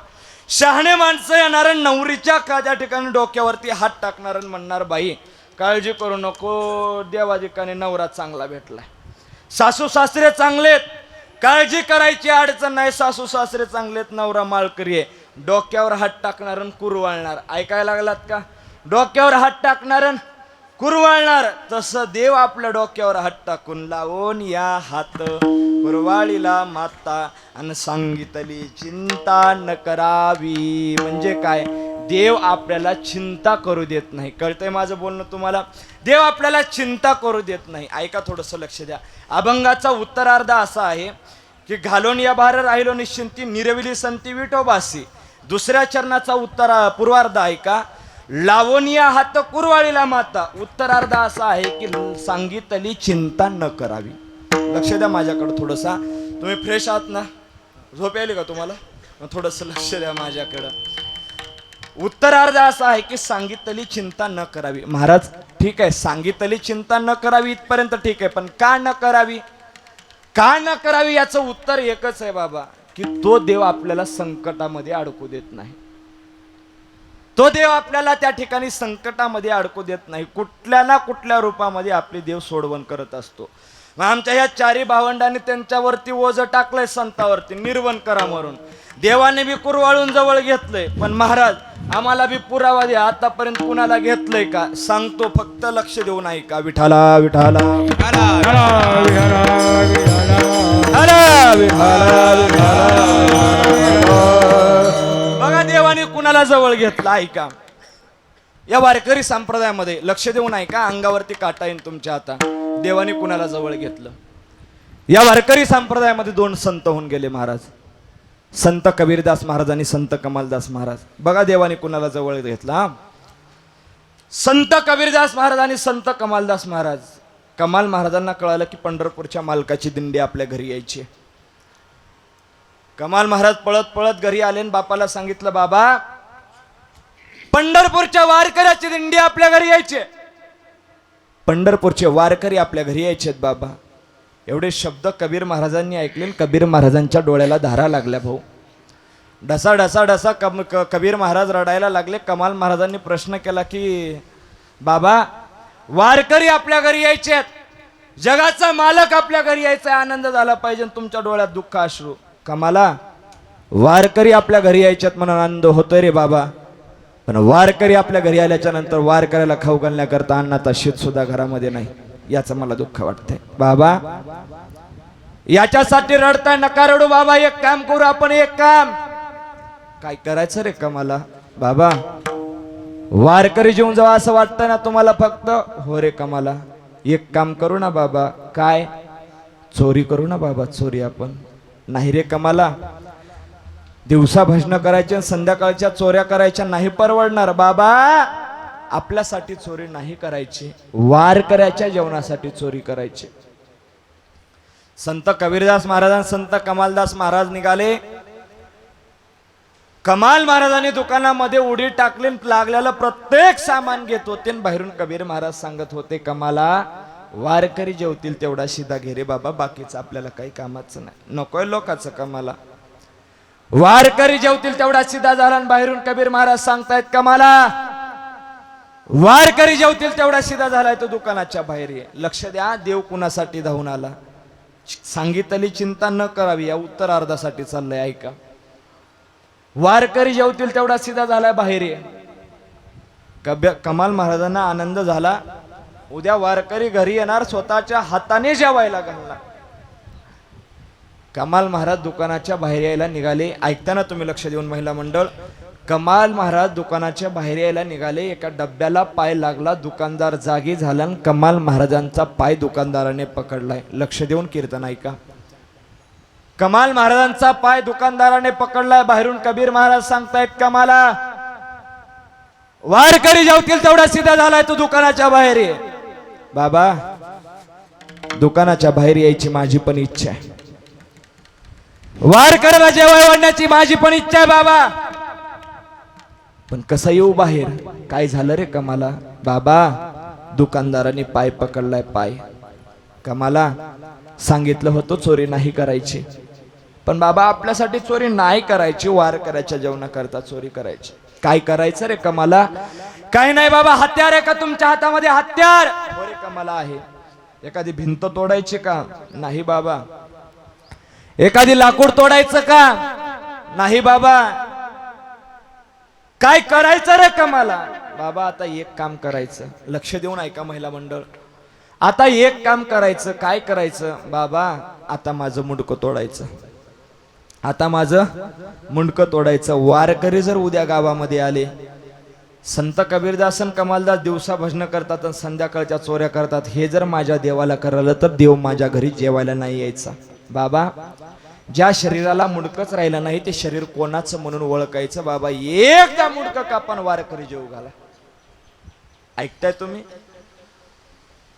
शहाणे माणसं येणार, नवरीच्या त्या ठिकाणी डोक्यावरती हात टाकणार आणि म्हणणार, बाई काळजी करू नको, देवा ठिकाणी नवरा चांगला भेटलाय, सासू सासरे चांगलेत, काळजी करायची अडचण नाही, सासू सासरे चांगलेत, नवरा माळकरी आहे. डोक्यावर हात टाकणार आणि कुरवाळणार. ऐकायला लागलात का? डोक्यावर हात टाकणार आणि कुरवाळणार. तसं देव आपल्या डोक्यावर हात टाकून लावून या हात कुरवाळीला माता आणि सांगितली चिंता न करावी. म्हणजे काय? देव आपल्याला चिंता करू देत नाही. कळतंय माझं बोलणं तुम्हाला? देव आपल्याला चिंता करू देत नाही. ऐका, थोडंसं लक्ष द्या. अभंगाचा उत्तरार्ध असा आहे की घालून या भार राहिलो निश्चिंती, निरविली संती विठोबासी. दुसऱ्या चरणाचा पूर्वार्ध ऐका. लावून या हात कुरवाळीला माता. उत्तरार्ध असा आहे की सांगितली चिंता न करावी. लक्ष द्या माझ्याकडं थोडंसा. तुम्ही फ्रेश आहात ना? झोप यायली का तुम्हाला? थोडंसं लक्ष द्या माझ्याकडं. उत्तरार्ध असा आहे की सांगितली चिंता न करावी. महाराज ठीक आहे, सांगितली चिंता न करावी इथपर्यंत ठीक आहे, पण का न करावी? का न करावी याचं उत्तर एकच आहे बाबा, की तो देव आपल्याला संकटामध्ये अडकू देत नाही. तो देव आपल्याला त्या ठिकाणी संकटामध्ये अडकू देत नाही. कुठल्या ना कुठल्या रूपामध्ये आपले देव सोडवण करत असतो. मग आमच्या ह्या 4 भावंडांनी त्यांच्यावरती ओझं टाकलंय, संतावरती निर्वण करा म्हणून. देवाने बी कुरवाळून जवळ घेतलंय, पण महाराज आम्हाला बी पुरावा द्या, आतापर्यंत कुणाला घेतलंय का? सांगतो, फक्त लक्ष देऊन ऐका. विठाला विठाला बघा देवाने कुणाला जवळ घेतलं. ऐका, या वारकरी संप्रदायामध्ये लक्ष देऊन ऐका, अंगावरती काटा येईन तुमच्या. आता देवाने कुणाला जवळ घेतलं? या वारकरी संप्रदायामध्ये 2 संत होऊन गेले महाराज, संत कबीरदास महाराज आणि संत कमालदास महाराज. बघा देवाने कुणाला जवळ घेतला? संत कबीरदास महाराज आणि संत कमालदास महाराज. कमाल महाराजांना कळालं की पंढरपूरच्या मालकाची दिंडी आपल्या घरी यायची. कमाल महाराज पळत पळत घरी आले आणि बापाला सांगितलं, बाबा पंढरपूरच्या वारकऱ्याची दिंडी आपल्या घरी यायची, पंढरपूरचे वारकरी आपल्या घरी यायचे बाबा. एवढे शब्द कबीर महाराजांनी ऐकले. कबीर महाराजांच्या डोळ्याला धारा लागल्या भाऊ. ढसा ढसा ढसा कबीर महाराज रडायला लागले. कमाल महाराजांनी प्रश्न केला की बाबा वारकरी आपल्या घरी यायचे, जगाचा मालक आपल्या घरी यायचा, आनंद झाला पाहिजे, तुमच्या डोळ्यात दुःख अश्रू. कमाला, वारकरी आपल्या घरी यायच्यात म्हणून आनंद होतोय रे बाबा, पण वारकरी आपल्या घरी आल्याच्या नंतर वारकऱ्याला खाऊ घालण्याकरता अन्नाचा शीत सुद्धा घरामध्ये नाही, याचं मला दुःख वाटतंय. बाबा याच्यासाठी रडताय, नका रडू बाबा. एक काम करू आपण, एक काम काय करायचं रे कमाला? बाबा वारकरी जेवून जावा असं वाटतं ना तुम्हाला फक्त? हो रे कमाला, एक काम करू ना बाबा. काय? चोरी करू ना बाबा, चोरी आपण. नाही रे कमाला, दिवसा भजन करायचे, संध्याकाळच्या चोऱ्या करायच्या नाही परवडणार बाबा. आपल्यासाठी चोरी नाही करायची, वारकऱ्याच्या जेवणासाठी चोरी करायची. संत कबीरदास महाराज, संत कमालदास महाराज निघाले. कमाल महाराजांनी दुकानामध्ये उडी टाकली, लागलेलं प्रत्येक सामान घेत होते आणि बाहेरून कबीर महाराज सांगत होते, कमाला वारकरी जेवतील तेवढा शिदा घे रे बाबा, बाकीचं आपल्याला काही कामाचं नाही, नकोय लोकांचं कमाला. वारकरी जेवतील तेवढा शिदा झाला आणि बाहेरून कबीर महाराज सांगतायत, कमाला वारकरी जेवतील तेवढा शिदा झालाय तो दुकानाच्या बाहेर ये. लक्ष द्या, देव कुणासाठी धावून आला. सांगितली चिंता न करावी, या उत्तरार्धासाठी चाललंय, ऐका. वारकरी जेवतील तेवढा सिधा झालाय, बाहेर ये. कमाल महाराजांना आनंद झाला, उद्या वारकरी घरी येणार, स्वतःच्या हाताने जेवायला घालणार. कमाल महाराज दुकानाच्या बाहेर यायला निघाले. ऐकताना तुम्ही लक्ष देऊन महिला मंडळ, कमाल महाराज दुकानाच्या बाहेर यायला निघाले, एका डब्याला पाय लागला, दुकानदार जागी झाला, कमाल महाराजांचा पाय दुकानदाराने पकडलाय. लक्ष देऊन कीर्तन ऐका. कमाल महाराजांचा पाय दुकानदाराने पकडलाय, बाहेरून कबीर महाराज सांगतायत, कमाला वारकरी जेवतील तेवढा सीधा झालाय, तो दुकानाच्या बाहेर ये. बाबा दुकानाच्या बाहेर यायची माझी पण इच्छा आहे, वारकऱ्याला जेवाय वाढण्याची माझी पण इच्छा आहे बाबा, पण कसं येऊ बाहेर, काय झालं रे कमाला. बाबा दुकानदाराने पाय पकडलाय, पाय. कमाला सांगितलं होतं चोरी नाही करायची, पण बाबा आपल्यासाठी चोरी नाही करायची, वारकऱ्याच्या जेवणाकरता चोरी करायची. काय करायचं रे कमाला. काही नाही बाबा, हत्यार आहे का तुमच्या हातामध्ये, हत्यार हो रे कमाला आहे. एखादी भिंत तोडायची का, नाही बाबा. एखादी लाकूड तोडायचं का, नाही बाबा. काय करायचं रे कमाला. बाबा आता एक काम करायचं, लक्ष देऊन ऐका महिला मंडळ, आता एक काम करायचं. काय करायचं बाबा, आता माझं मुंडकं तोडायचं, आता माझं मुंडकं तोडायचं. वारकरी जर उद्या गावामध्ये आले, संत कबीरदास आणि कमालदास दिवसा भजन करतात आणि संध्याकाळच्या चोऱ्या करतात, हे जर माझ्या देवाला करायला तर देव माझ्या घरी जेवायला नाही यायचा. बाबा ज्या शरीराला मुंडकच राहिलं नाही ते शरीर कोणाचं म्हणून ओळखायचं. बाबा एकदा मुंडकं कापण, वारकरी जेव घाला. ऐकताय तुम्ही.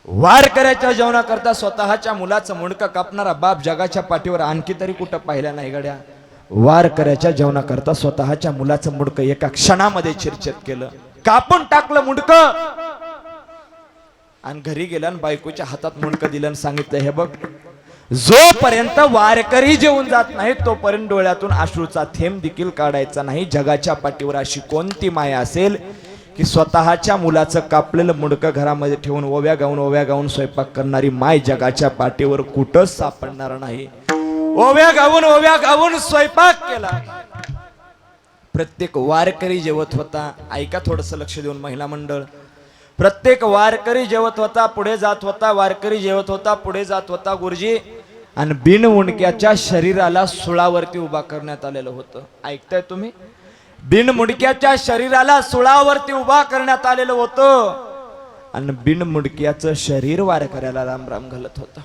वारकऱ्याच्या जेवणाकरता स्वतःच्या मुलाचं मुंडकं कापणारा बाप जगाच्या पाठीवर आणखी तरी कुठं पाहिला नाही गड्या. वारकऱ्याच्या जेवणाकरता स्वतःच्या मुलाचं मुंडकं एका क्षणामध्ये चिरचित केलं, कापून टाकलं मुंडकं, आणि घरी गेला आणि बायकोच्या हातात मुंडकं दिलं आणि सांगितलं, हे बघ, जोपर्यंत वारकरी जेवून जात नाही तोपर्यंत डोळ्यातून अश्रूचा थेंब देखील काढायचा नाही. जगाच्या पाठीवर अशी कोणती माया असेल की स्वतःच्या मुलाचं कापलेलं मुंडकं घरामध्ये ठेवून ओव्या गाऊन स्वयंपाक करणारी माय जगाच्या पाठीवर कुठंच सापडणार नाही. ओव्या गाऊन स्वयंपाक केला. प्रत्येक वारकरी जेवत होता. ऐका थोडस लक्ष देऊन महिला मंडळ. प्रत्येक वारकरी जेवत होता, पुढे जात होता, वारकरी जेवत होता, पुढे जात होता गुरुजी. आणि बिनमुंडक्याच्या शरीराला सुळावरती उभा करण्यात आलेलं होतं. ऐकताय तुम्ही. बिनमुंडक्याच्या शरीराला सुळावरती उभा करण्यात आलेलं होतं, आणि बिनमुंडक्याचं शरीर वारकऱ्याला राम राम घालत होतं.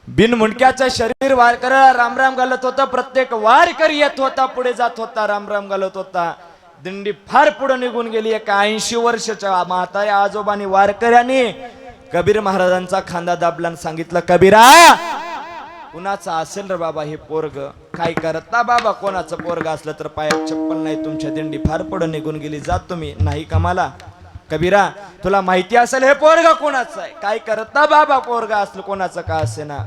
बिनमुंडक्याचं शरीर वारकऱ्याला राम राम घालत होतं. प्रत्येक वारकरी येत होता, पुढे जात होता, राम राम घालत होता. दिंडी फार पुढे निघून गेली. एका 80 वर्षाच्या म्हाताऱ्या आजोबांनी वारकऱ्यांनी कबीर महाराजांचा खांदा दाबला आणि सांगितलं, कबीरा कुणाचा असेल रे बाबा हे पोरग. काय करता बाबा, कोणाचं पोरग असलं तर पायात चप्पल नाही, तुमच्या दिंडी फार पुढे निघून गेली, जात तुम्ही. नाही कमाला. कबीरा तुला माहिती असेल हे पोरग कोणाचं आहे. काय करता बाबा, पोरग असलं कोणाचं का असे ना.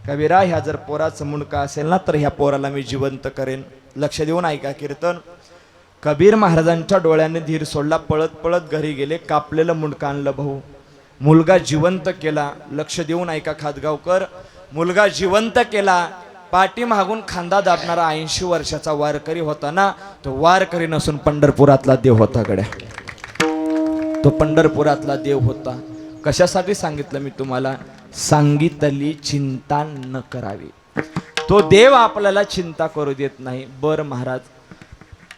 कबीरा ह्या जर पोराचं मुंडकं असेल ना तर ह्या पोराला मी जिवंत करेन. लक्ष देऊन ऐका कीर्तन. कबीर महाराजांच्या डोळ्याने धीर सोडला. पळत पळत घरी गेले. कापलेलं मुंडकं आणलं भाऊ. मुलगा जिवंत केला. लक्ष देऊन ऐका खातगावकर. मुलगा जिवंत केला. पाठीमागून खांदा दाबणारा 80 वर्षाचा वारकरी होता ना, तो वारकरी नसून पंढरपुरातला देव होता गड्या. तो पंढरपुरातला देव होता. कशासाठी सांगितलं मी तुम्हाला. सांगितली चिंता न करावी. तो देव आपल्याला चिंता करू देत नाही. बर महाराज,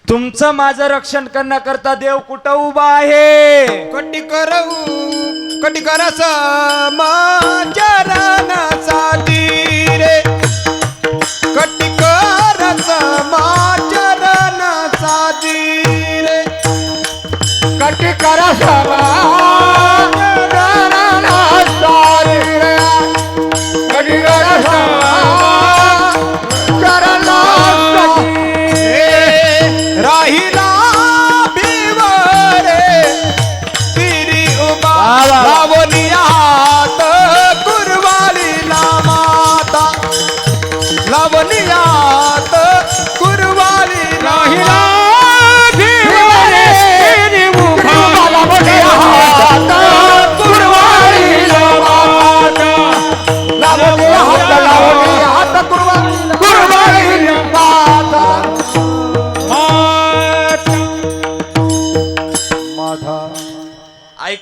तुमचं माझं रक्षण करण्याकरता देव कुठं उभा आहे. कटिकर समाचरणासाठी रे, कटिकर समाचरणासाठी रे, कटिकर समाचरणासाठी रे, कटिकर समाचरणासाठी रे.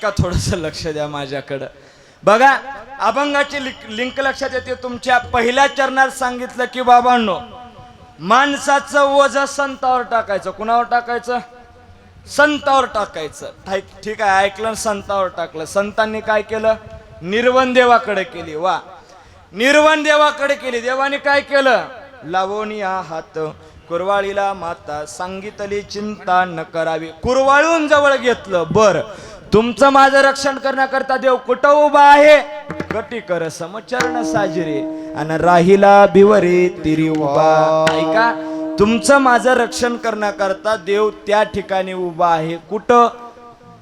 ऐका थोडस लक्ष द्या माझ्याकडं. बघा अभंगाची लिंक लक्षात येते. तुमच्या पहिल्या चरणात सांगितलं की बाबांनो, माणसाचं ओझ संतावर टाकायचं. कुणावर टाकायचं? संतावर टाकायचं. ठीक आहे, ऐकलं, संतावर टाकलं. संतांनी काय केलं? निर्वण देवाकडे केली. वा, निर्वण देवाकडे केली. देवाने काय केलं? लावोनिया हात कुरवाळीला माता, सांगितली चिंता न करावी. कुरवाळून जवळ घेतलं. बर, तुमचं माझं रक्षण करण्याकरता देव कुठं उभा आहे? कटी कर समचरण साजरे आणि राहिला भिवरे तिरी उभा. ऐका, तुमचं माझं रक्षण करण्याकरता देव त्या ठिकाणी उभा आहे. कुठं?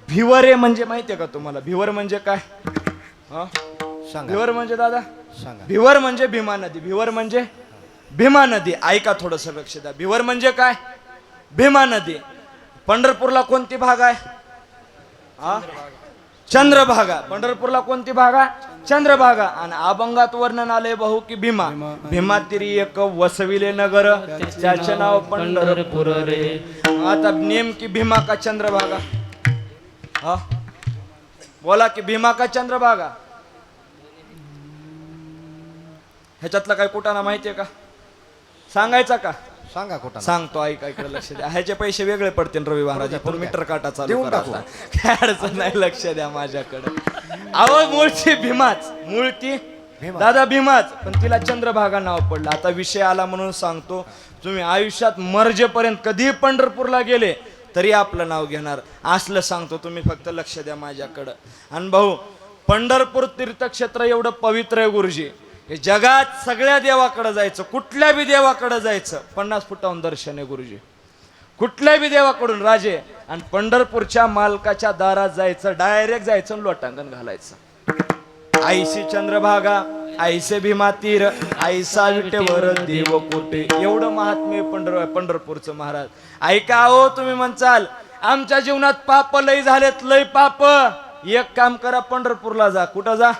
भिवरे म्हणजे माहितीये का तुम्हाला? भिवर म्हणजे काय? भिवर म्हणजे दादा, भिवर म्हणजे भीमा नदी. भिवर म्हणजे भीमा नदी. ऐका थोडस लक्ष द्या. भिवर म्हणजे काय? भीमा नदी. पंढरपूरला कोणती भाग आहे? चंद्रभागा. पंढरपूरला कोणती भागा? चंद्रभागा. आणि अभंगात वर्णन आले बहु की भीमा. भीमा तिरी एक वसविले नगर, त्याचे नाव पंढरपूर रे. आता नेमकी भीमा का चंद्रभागा? हा, बोला की भीमा का चंद्रभागा? ह्याच्यातला काय कुटाणा माहितीये का? सांगायचा का? सांगा कुठं. सांगतो, ऐका इकडे लक्ष द्या. ह्याचे पैसे वेगळे पडतील रवी महाराज. पण मीटर काटा चालू करा. काय अडचण नाही, लक्ष द्या माझ्याकडे. अहो, मूळची भीमाच, मूळती दादा भीमाच, पण तिला चंद्रभागा नाव पडलं. आता विषय आला म्हणून सांगतो. तुम्ही आयुष्यात मर्जेपर्यंत कधी पंढरपूरला गेले तरी आपलं नाव घेणार असलं सांगतो. तुम्ही फक्त लक्ष द्या माझ्याकडं. आणि भाऊ, पंढरपूर तीर्थक्षेत्र एवढं पवित्र आहे गुरुजी. हे जगात सगळ्या देवाकडे जायचं, कुठल्या बी देवाकडे जायचं, 50 फुटाहून दर्शन आहे गुरुजी. कुठल्या बी देवाकडून राजे. आणि पंढरपूरच्या मालकाच्या दारात जायचं, डायरेक्ट जायचं, लोटांगण घालायचं. आईशी चंद्रभागा, आईसे भीमा तीर, आईसा विटेवर देव कोटे. एवढं महात्म्य पंढरपूरचं महाराज. ऐका हो, तुम्ही म्हणचाल आमच्या जीवनात पाप लय झालेत, लय पाप. एक काम करा, पंढरपूरला जा. कुठं जा?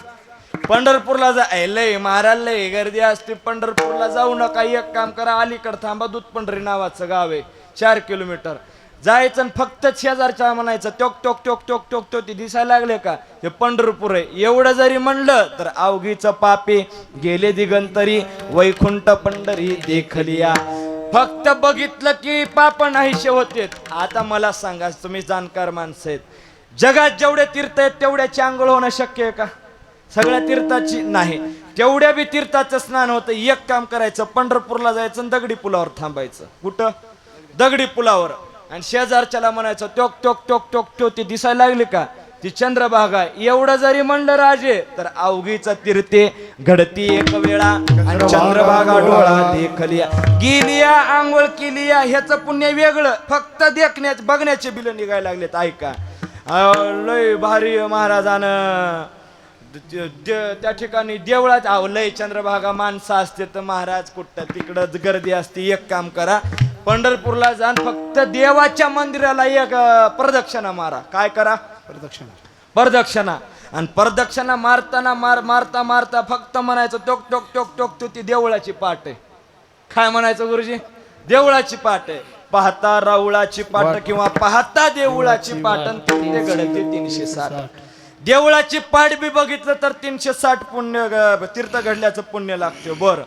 पंढरपूरला जा. लय महाराज, लय गर्दी असते, पंढरपूरला जाऊ नका. एक काम करा, अलीकडे थांबा, दूधपंढरी नावाचं गाव आहे, 4 किलोमीटर जायचं. फक्त शेजारच्या म्हणायचं टोक टोक टोक टोक टोक टोक. ते दिसायला लागले का? हे पंढरपूर आहे. एवढं जरी म्हणलं तर अवघीचं पापे गेले दिगंतरी, वैकुंठ पंढरी देखलिया. फक्त बघितलं की पाप नाहीशे होते. आता मला सांगा, तुम्ही जाणकार माणसं आहेत, जगात जेवढे तीर्थ आहेत तेवढ्याची आंघोळ होणं शक्य आहे का? सगळ्या तीर्थाची नाही. तेवढ्या बी तीर्थाचं स्नान होतं. एक काम करायचं, पंढरपूरला जायचं, दगडी पुलावर थांबायचं. कुठं? दगडी पुलावर. आणि शेजारच्याला म्हणायचं टोक टोक टोक टोक टोक. ते दिसायला लागले का? ती चंद्रभागा. एवढं जरी म्हणलं राजे तर अवघीचा तीर्थे घडती एक वेळा, आणि चंद्रभागा डोळा देखलिया. गेलिया, आंघोळ केलिया, ह्याचं पुण्य वेगळं. फक्त देखण्याचे बघण्याचे बिल निघायला लागलेत. ऐका, लय भारी महाराजानं त्या ठिकाणी देवळात लय चंद्रभागा माणसं असते तर महाराज कुठं तिकडं गर्दी असते. एक काम करा, पंढरपूरला जाण, फक्त देवाच्या मंदिराला एक प्रदक्षिणा मारा. काय करा? प्रदक्षिणा. आणि प्रदक्षिणा मारताना मारता मारता फक्त म्हणायचं टोक टोक टोक टोक टोक. ती देवळाची पाट आहे. काय म्हणायचं गुरुजी? देवळाची पाट आहे. पाहता राऊळाची पाट किंवा पाहता देवळाची पाट, ते घडते 360. देवळाची पाट बी बघितलं तर 360 पुण्य तीर्थ घडल्याचं पुण्य लागते. बर,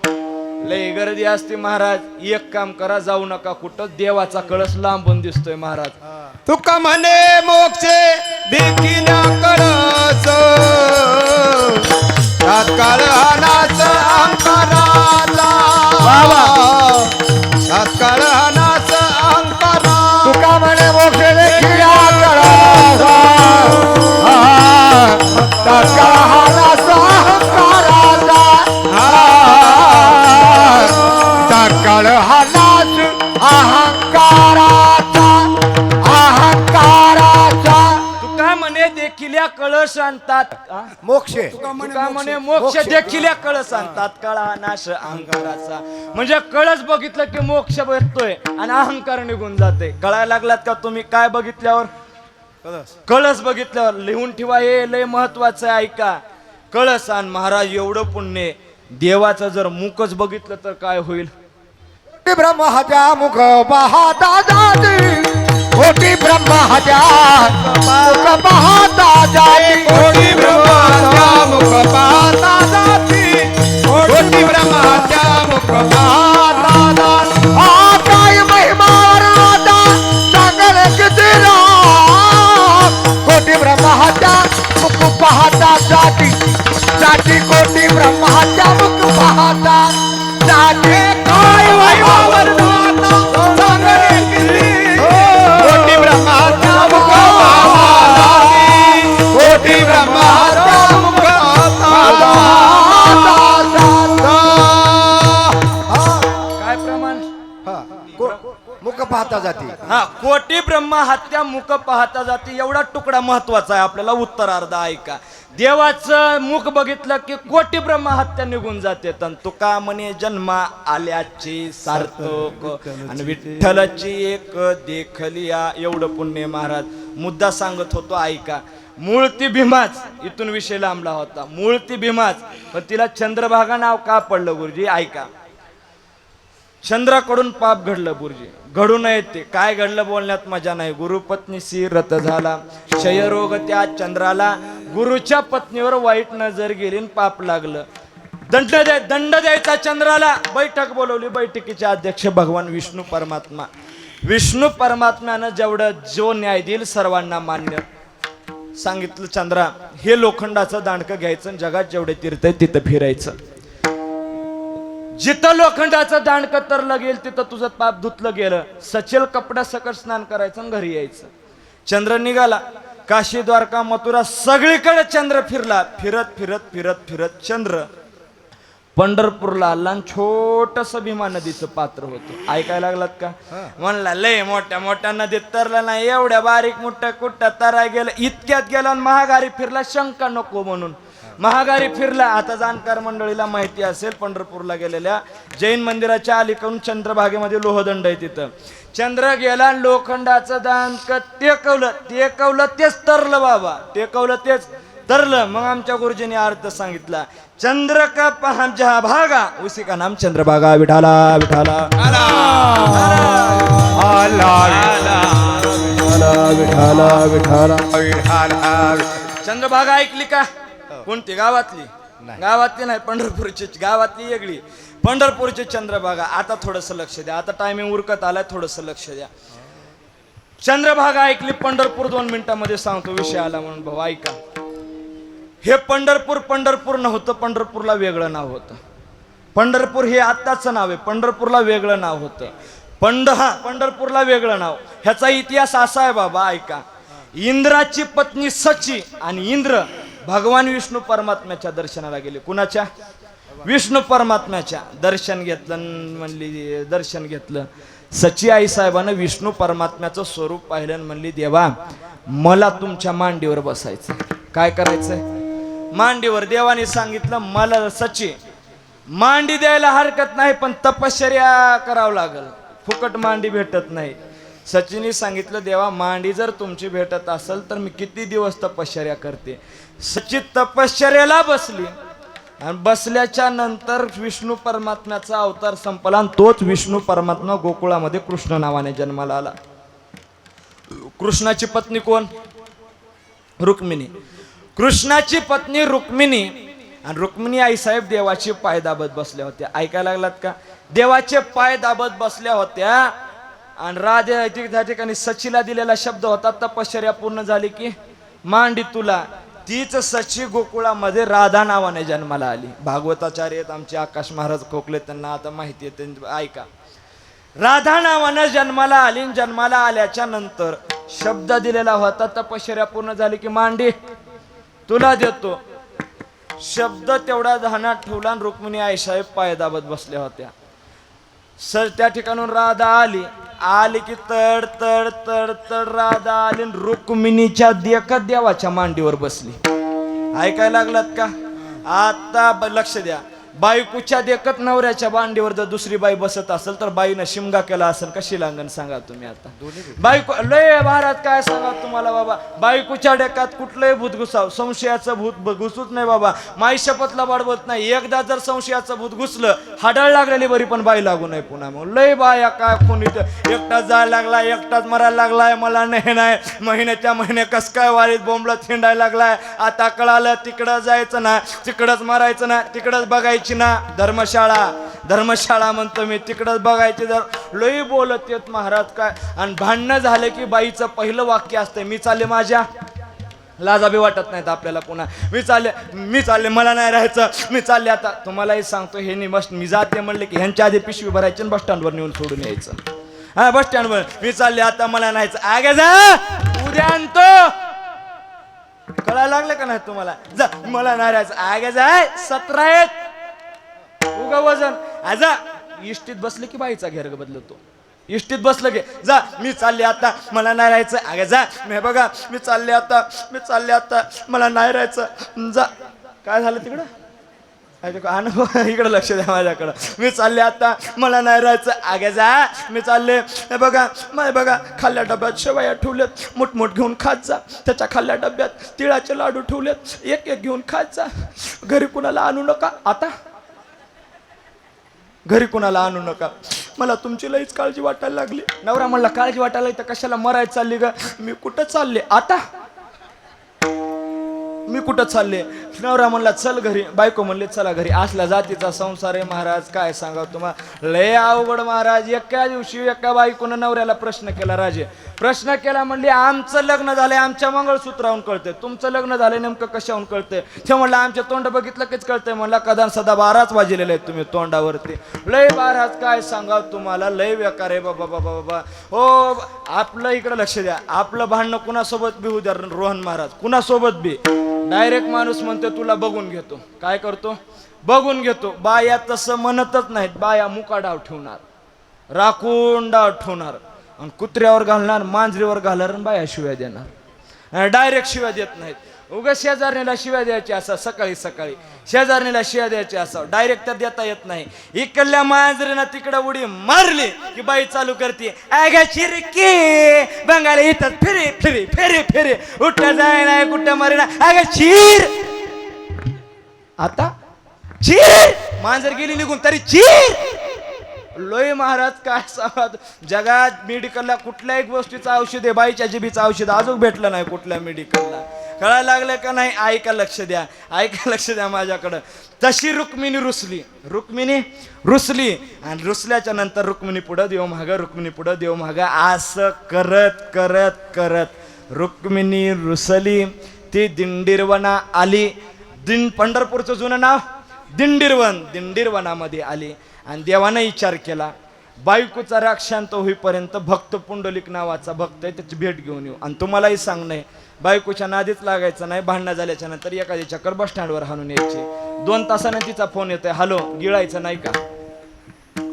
लय गर्दी असते महाराज. एक काम करा, जाऊ नका कुठं. देवाचा कळस लांबून दिसतोय महाराज. तुका म्हणे मोक्षे देखील कळस, तात्काळ हानाच अहंकाराचा, तात्काळ हानाच अहंकारा. तुका म्हणे मोक्ष देखील कळस, तात्काळ हानाच अहंकाराचा, तात्काळ हानाच अहंकाराचा, अहंकाराचा. तुका म्हणे देखील कळस आणतात मोक्षे. तुका म्हणे मोक्ष देखील कळस आणतात, काळ हा नाश अहंकाराचा. म्हणजे कळस बघितलं की मोक्ष भेटतोय आणि अहंकार निघून जाते. कळायला लागलात का तुम्ही? काय बघितल्यावर? कळस बघितल्यावर. लिहून ठेवा, हे लय महत्वाचं आहे. ऐका, कळस आण महाराज. एवढं पुण्य. देवाचं जर मुखच बघितलं तर काय होईल? ब्रह्माच्या मुख पाहता जाती, कोटी ब्रह्माच्या मुख पाहता जाती कोटी ब्रह्माच्या मुख पाहता जाती कोटी ब्रह्माच्या मुख पाहता जाती आताय महिमावर आता सांगल किती राम कोटी ब्रह्माच्या मुख पाहता जाती जाती कोटी ब्रह्माच्या मुख पाहता जाती काय वैभवावर नाता सांगणे किती कोटी ब्रह्माच्या मुख पाहता जाती कोटी ब्रह्माच्या मुख पाहता काय प्रमाण मुख पाहता जाती हा कोटी ब्रह्मा हत्या मुख पाहता जाते एवढा तुकडा महत्वाचा आहे आपल्याला उत्तरार्ध ऐका देवाचं मुख बघितलं की कोटी ब्रह्मा हत्या निघून जाते तुका म्हणे जन्मा आल्याची सार्थक आणि विठ्ठलाची एक देखलिया एवढं पुण्य महाराज मुद्दा सांगत होतो ऐका मूळती भीमाच इथून विषय लांबला होता मूळती भीमाच पण तिला चंद्रभागा नाव का पडलं गुरुजी ऐका चंद्राकडून पाप घडलं गुरुजी घडू नये ते काय घडलं बोलण्यात मजा नाही गुरुपत्नीशी रत झाला क्षयरोग त्या चंद्राला गुरुच्या पत्नीवर वाईट नजर गेली आणि पाप लागलं दंड द्यायचा चंद्राला बैठक बोलवली बैठकीचे अध्यक्ष भगवान विष्णू परमात्म्यानं जेवढं जो न्याय देईल सर्वांना मान्य सांगितलं चंद्रा हे लोखंडाचं दांडकं घ्यायचं आणि जगात जेवढे तीर्थ आहे तिथं फिरायचं जिथं लोखंडाचं दांडकं तरलं गेल तिथं तुझं पाप धुतलं गेलं सचेल कपड्या सकट स्नान करायचं आणि घरी यायचं चंद्र निघाला काशी द्वारका मथुरा सगळीकडे चंद्र फिरला फिरत फिरत फिरत फिरत चंद्र पंढरपूरला आला आणि छोटस भीमा नदीचं पात्र होतं ऐकायला लागलात का म्हणला लय मोठ्या मोठ्या नदीत तरला नाही एवढ्या बारीक मोठ्या कुठ्या तराय गेलं इतक्यात गेला आणि महागारी फिरला शंका नको म्हणून महागारी फिरला आता जाणकार मंडळीला माहिती असेल पंढरपूरला गेलेल्या जैन मंदिराच्या अलीकडून चंद्रभागेमध्ये लोहदंड आहे तिथं चंद्र गेला लोखंडाचं दांडकं टेकवलं तेच तरलं बाबा टेकवलं तेच तरलं मग आमच्या गुरुजींनी अर्थ सांगितला चंद्र का पहा भागा उसी का नाम चंद्रभागा विठाला विठाला विठाला विठाला चंद्रभागा ऐकली का कोणती गावातली नाही पंढरपूरची गावातली वेगळी पंढरपूरची चंद्रभागा आता थोडस लक्ष द्या आता टायमिंग उरकत आलाय थोडस लक्ष द्या चंद्रभागा ऐकली पंढरपूर 2 मिनिटांमध्ये सांगतो विषय आला म्हणून भाऊ ऐका हे पंढरपूर नव्हतं पंढरपूरला वेगळं नाव होतं पंढरपूर हे आत्ताचं नाव आहे पंढरपूरला वेगळं नाव होतं पंढरपूरला वेगळं नाव ह्याचा इतिहास असा आहे बाबा ऐका इंद्राची पत्नी सची आणि इंद्र भगवान विष्णू परमात्म्याच्या दर्शनाला गेले कुणाच्या विष्णू परमात्म्याच्या दर्शन घेतलं सची आई साहेबानं विष्णू परमात्म्याचं स्वरूप पाहिलं म्हणली देवा मला तुमच्या मांडीवर बसायचं काय करायचंय मांडीवर देवाने सांगितलं मला सची मांडी द्यायला हरकत नाही पण तपश्चर्या करावं लागल फुकट मांडी भेटत नाही सचिनी सांगितलं देवा मांडी जर तुमची भेटत असेल तर मी किती दिवस तपश्चर्या करते सची तपश्चर्याला बसली आणि बसल्याच्या नंतर विष्णू परमात्म्याचा अवतार संपला आणि तोच विष्णू परमात्मा गोकुळामध्ये कृष्ण नावाने जन्माला आला कृष्णाची पत्नी कोण रुक्मिणी कृष्णाची पत्नी रुक्मिणी आणि रुक्मिणी आई साहेब देवाचे पाय दाबत बसल्या होत्या ऐकायला लागलात का देवाचे पाय दाबत बसल्या होत्या आणि राधे त्या ठिकाणी सचीला दिलेला शब्द होता तपश्चर्या पूर्ण झाली की मांडी तुला तीच सची गोकुळामध्ये राधा नावाने जन्माला आली भागवताचार्य आमचे आकाश महाराज खोकले त्यांना आता माहिती आहे ऐका राधा नावानं जन्माला आली जन्माला आल्याच्या नंतर शब्द दिलेला होता तपश्चर्या पूर्ण झाली की मांडी तुला देतो शब्द तेवढा ध्यानात ठेवला आणि रुक्मिणी आईसाहेब पाय दाबत बसल्या होत्या सर त्या ठिकाणून राधा आली की तड तड तड तड राधा आली रुक्मिणीच्या देखत देवाच्या मांडीवर बसली ऐकायला लागलात का आता लक्ष द्या बायकोच्या देखत नवऱ्याच्या बांडीवर जर दुसरी बाई बसत असेल तर बाईनं शिमगा केला असेल कशी लागन सांगा तुम्ही आता. बायको लय भारत काय सांगा तुम्हाला बाबा, बायकोच्या डेकात कुठलंही भूत घुसाव, संशयाचं भूत घुसूच नाही बाबा. माई शपथला बाळबत नाही, एकदा जर संशयाचं भूत घुसलं हाडाळ लागलेली बरी पण बाई लागू नाही पुन्हा. मग लय बाया काय कोणी एकटाच जायला लागला, एकटाच मरायला लागलाय, मला नाही नाही महिन्याच्या महिने कस काय वारीत बोंबलत हिंडायला लागलाय. आता कळालं तिकडं जायचं ना, तिकडंच मरायचं ना, तिकडंच बघायची ना. धर्मशाळा म्हणतो मी, तिकडंच बघायची. जर लई बोलत येत महाराज काय. आणि भांडणं झालं की बाईचं पहिलं वाक्य असतंय, मी चालले माझ्या. लाजा बी वाटत नाहीत आपल्याला पुन्हा. मी चालले मला नाही राहायचं, मी चालले. आता तुम्हालाही सांगतो हे नाही मस्त मी जाते म्हणले की ह्यांच्या आधी पिशवी भरायची बस स्टँडवर नेऊन सोडून यायचं. हा बस स्टँडवर मी चालले आता मला नाहीच. आगे जा उद्या आणतो. कळायला लागलं का नाही तुम्हाला. जा मला नाही राहायचं. आगे जाय 17 आहेत उगा वजन. आजा इष्टीत बसले की बाईचा घेर बदलतो. इष्टीत बसलं की जा मी चालले आता मला नाही राहायचं. अगे जा मी बघा मी चालले आता मला नाही राहायचं. जा काय झालं तिकडं इकडं लक्ष द्या माझ्याकडं. मी चालले आता मला नाही राहायचं. आगे जा मी चालले. हे बघा खाल्ल्या डब्यात शेवया ठेवलेत, मोठमोठ घेऊन खात जा. त्याच्या खाल्ल्या डब्यात तिळाचे लाडू ठेवलेत, एक एक घेऊन खात जा. घरी कुणाला आणू नका. आता घरी कुणाला आणू नका. मला तुमची लईच काळजी वाटायला लागली. नवरा म्हणला काळजी वाटायला तर कशाला मरायला चालली ग. मी कुठं चालले आता, मी कुठं चालले. नवरा म्हणला चल घरी. बायको म्हणले चला घरी. असल्या जातीचा संसार आहे महाराज काय सांगा तुम्हाला. लय अवघड महाराज. एका दिवशी एका बायकोनं नवऱ्याला प्रश्न केला. राजे प्रश्न केला म्हणले आमचं लग्न झालंय आमच्या मंगळसूत्रावरून कळतंय, तुमचं लग्न झालंय नेमकं कशाहून कळतंय. ते म्हणलं आमच्या तोंड बघितलं कीच कळतंय. म्हणला कदान सदा 12च वाजलेले आहेत तुम्ही तोंडावरती. लय महाराज काय सांगा तुम्हाला. लय बेकार आहे बाबा बाबा बाबा. हो आपलं इकडं लक्ष द्या. आपलं भांडणं कुणासोबत बी उद्या रोहन महाराज कुणासोबत बी डायरेक्ट माणूस म्हणतो तुला बघून घेतो. काय करतो बघून घेतो. बाया तसं म्हणतच नाहीत. बाया मुका डाव ठेवणार, राखून डाव ठेवणार आणि कुत्र्यावर घालणार, मांजरीवर घालणार आणि बाया शिव्या देणार. डायरेक्ट शिव्या देत नाहीत. उगा शेजारणीला शिव्या द्यायची असा सकाळी शेजारणीला शिव्या द्यायची असा डायरेक्ट तर देता येत नाही. इकडल्या मांजरीनं तिकडं उडी मारली की बाई चालू करते आगा चिरकी बंगाला इथं फिरे फिरे फिरे फिरे उठला जाय नाही कुठं मारे ना आगा चीर. आता चीर मांजर गेली निघून तरी चीर. लोय महाराज काय सांगा. जगात मेडिकलला कुठल्याही गोष्टीचं औषध आहे बाईच्या जिभीचं औषध अजून भेटलं नाही कुठल्या मेडिकलला. कळायला लागलं का नाही. ऐका लक्ष द्या माझ्याकडं. तशी रुक्मिणी रुसली आणि रुसल्याच्या नंतर रुक्मिणी पुढं देव माग असं करत करत करत रुक्मिणी रुसली. ती दिंडीरवना आली. पंढरपूरचं जुनं नाव दिंडीरवनामध्ये आली आणि देवानं विचार केला बायकोचा राग शांत होईपर्यंत भक्त पुंडलिक नावाचा भक्त आहे त्याची भेट घेऊन येऊ. आणि तुम्हालाही सांगणं बायकोच्या नादीच लागायचं नाही. भांडणं झाल्याच्या नंतर एखादी चक्कर बस स्टँडवर हाणून यायची. 2 तासाने तिचा फोन येतोय हॅलो गिळायचं नाही का.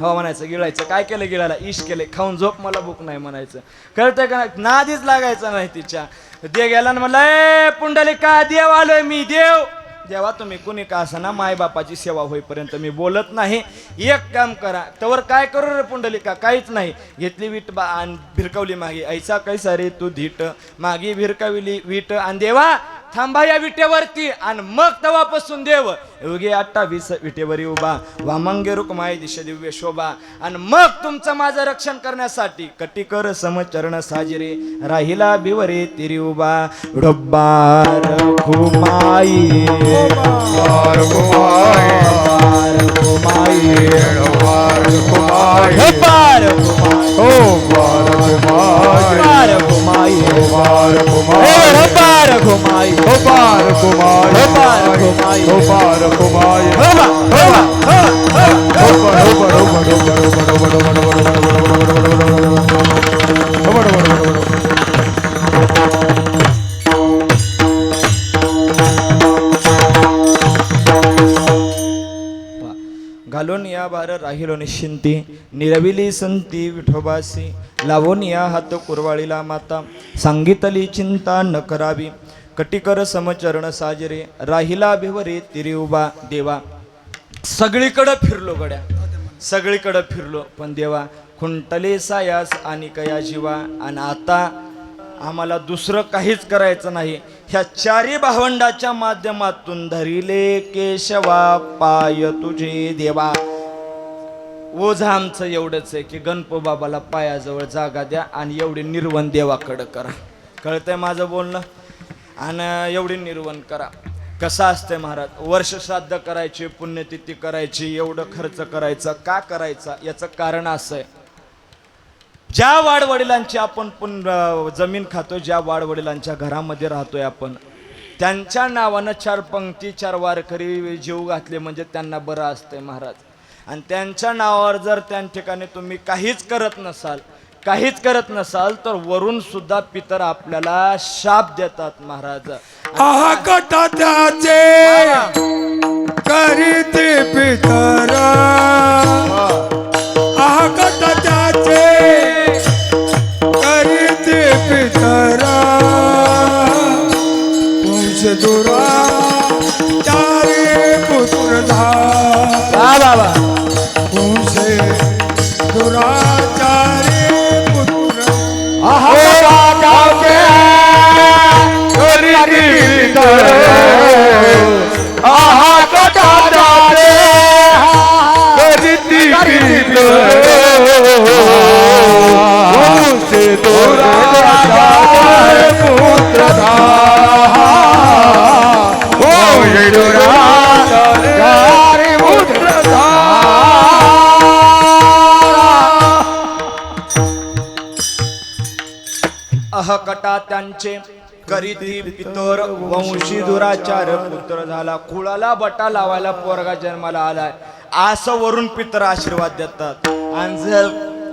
हो म्हणायचं गिळायचं. काय केलं गिळायला इश केले. खाऊन झोप मला भूक नाही म्हणायचं. कळतंय का नादीच लागायचं नाही तिच्या. दे गेला ना म्हणलं पुंडलिका देव आलोय मी देव. जेव्हा तुम्ही कुणी का असं ना मायबापाची सेवा होईपर्यंत मी बोलत नाही. एक काम करा तवर काय करू रे पुंडलिका काहीच नाही. घेतली वीट आणि भिरकवली मागे ऐसा कैसा रे तू धीट मागे भिरकावली वीट आणि देवा थांबा या विटेवरती आणि मग तेव्हापासून देव योगी 28 विटेवरी उभा वामंगे रुक्माई दिश दिव्य शोभा. आणि मग तुमचं माझं रक्षण करण्यासाठी कटिकर समचरण साजरे राहिला बिवरे तिरी उभा. डब्बार घुमाई घालून या बार राहिलो निश्चिंती निरविली संती विठोबासी लावून या हात कुरवाळीला माता सांगितली चिंता न करावी कटिकर समचरण साजरे राहिला भिवरे तिरी उभा. देवा सगळीकडं फिरलो गड्या, सगळीकडं फिरलो, पण देवा खुंटले सायास आणि कया जीवा. आणि आता आम्हाला दुसरं काहीच करायचं नाही. ह्या चारी भावंडाच्या माध्यमातून धरिले केशवा पाय तुझे देवा. ओझा आमचं एवढंच आहे की गणपो बाबाला पायाजवळ जागा द्या आणि एवढी निर्वण देवाकडं करा. कळतंय माझं बोलणं? आणि एवढी निर्वण करा. कसं असतंय महाराज, वर्ष श्राद्ध करायची, पुण्यतिथी करायची, एवढं खर्च करायचा का करायचा? याचं कारण असं आहे, ज्या वाडवडिलांची आपण जमीन खातो, ज्या वाडवडिलांच्या घरामध्ये राहतोय आपण, त्यांच्या नावानं 4 पंक्ती 4 वारकरी जीव घातले म्हणजे त्यांना बरं असतंय महाराज. आणि त्यांच्या नावावर जर त्या ठिकाणी तुम्ही काहीच करत नसाल तर वरून सुद्धा पितर आपल्याला शाप देतात महाराज. आहा कटा त्याचे करीते पितर, आहा कटा त्याचे करीते पितर, वंश दुरा चारे पुत्र झाला, वंश दुराचारे पुत्र. अहकटा त्यांचे करीती पितर, वंशी दुराचार पुत्र झाला. कुळाला बटा लावायला पोरगा जन्माला आलाय असं वरून पितर आशीर्वाद देतात. आणि जर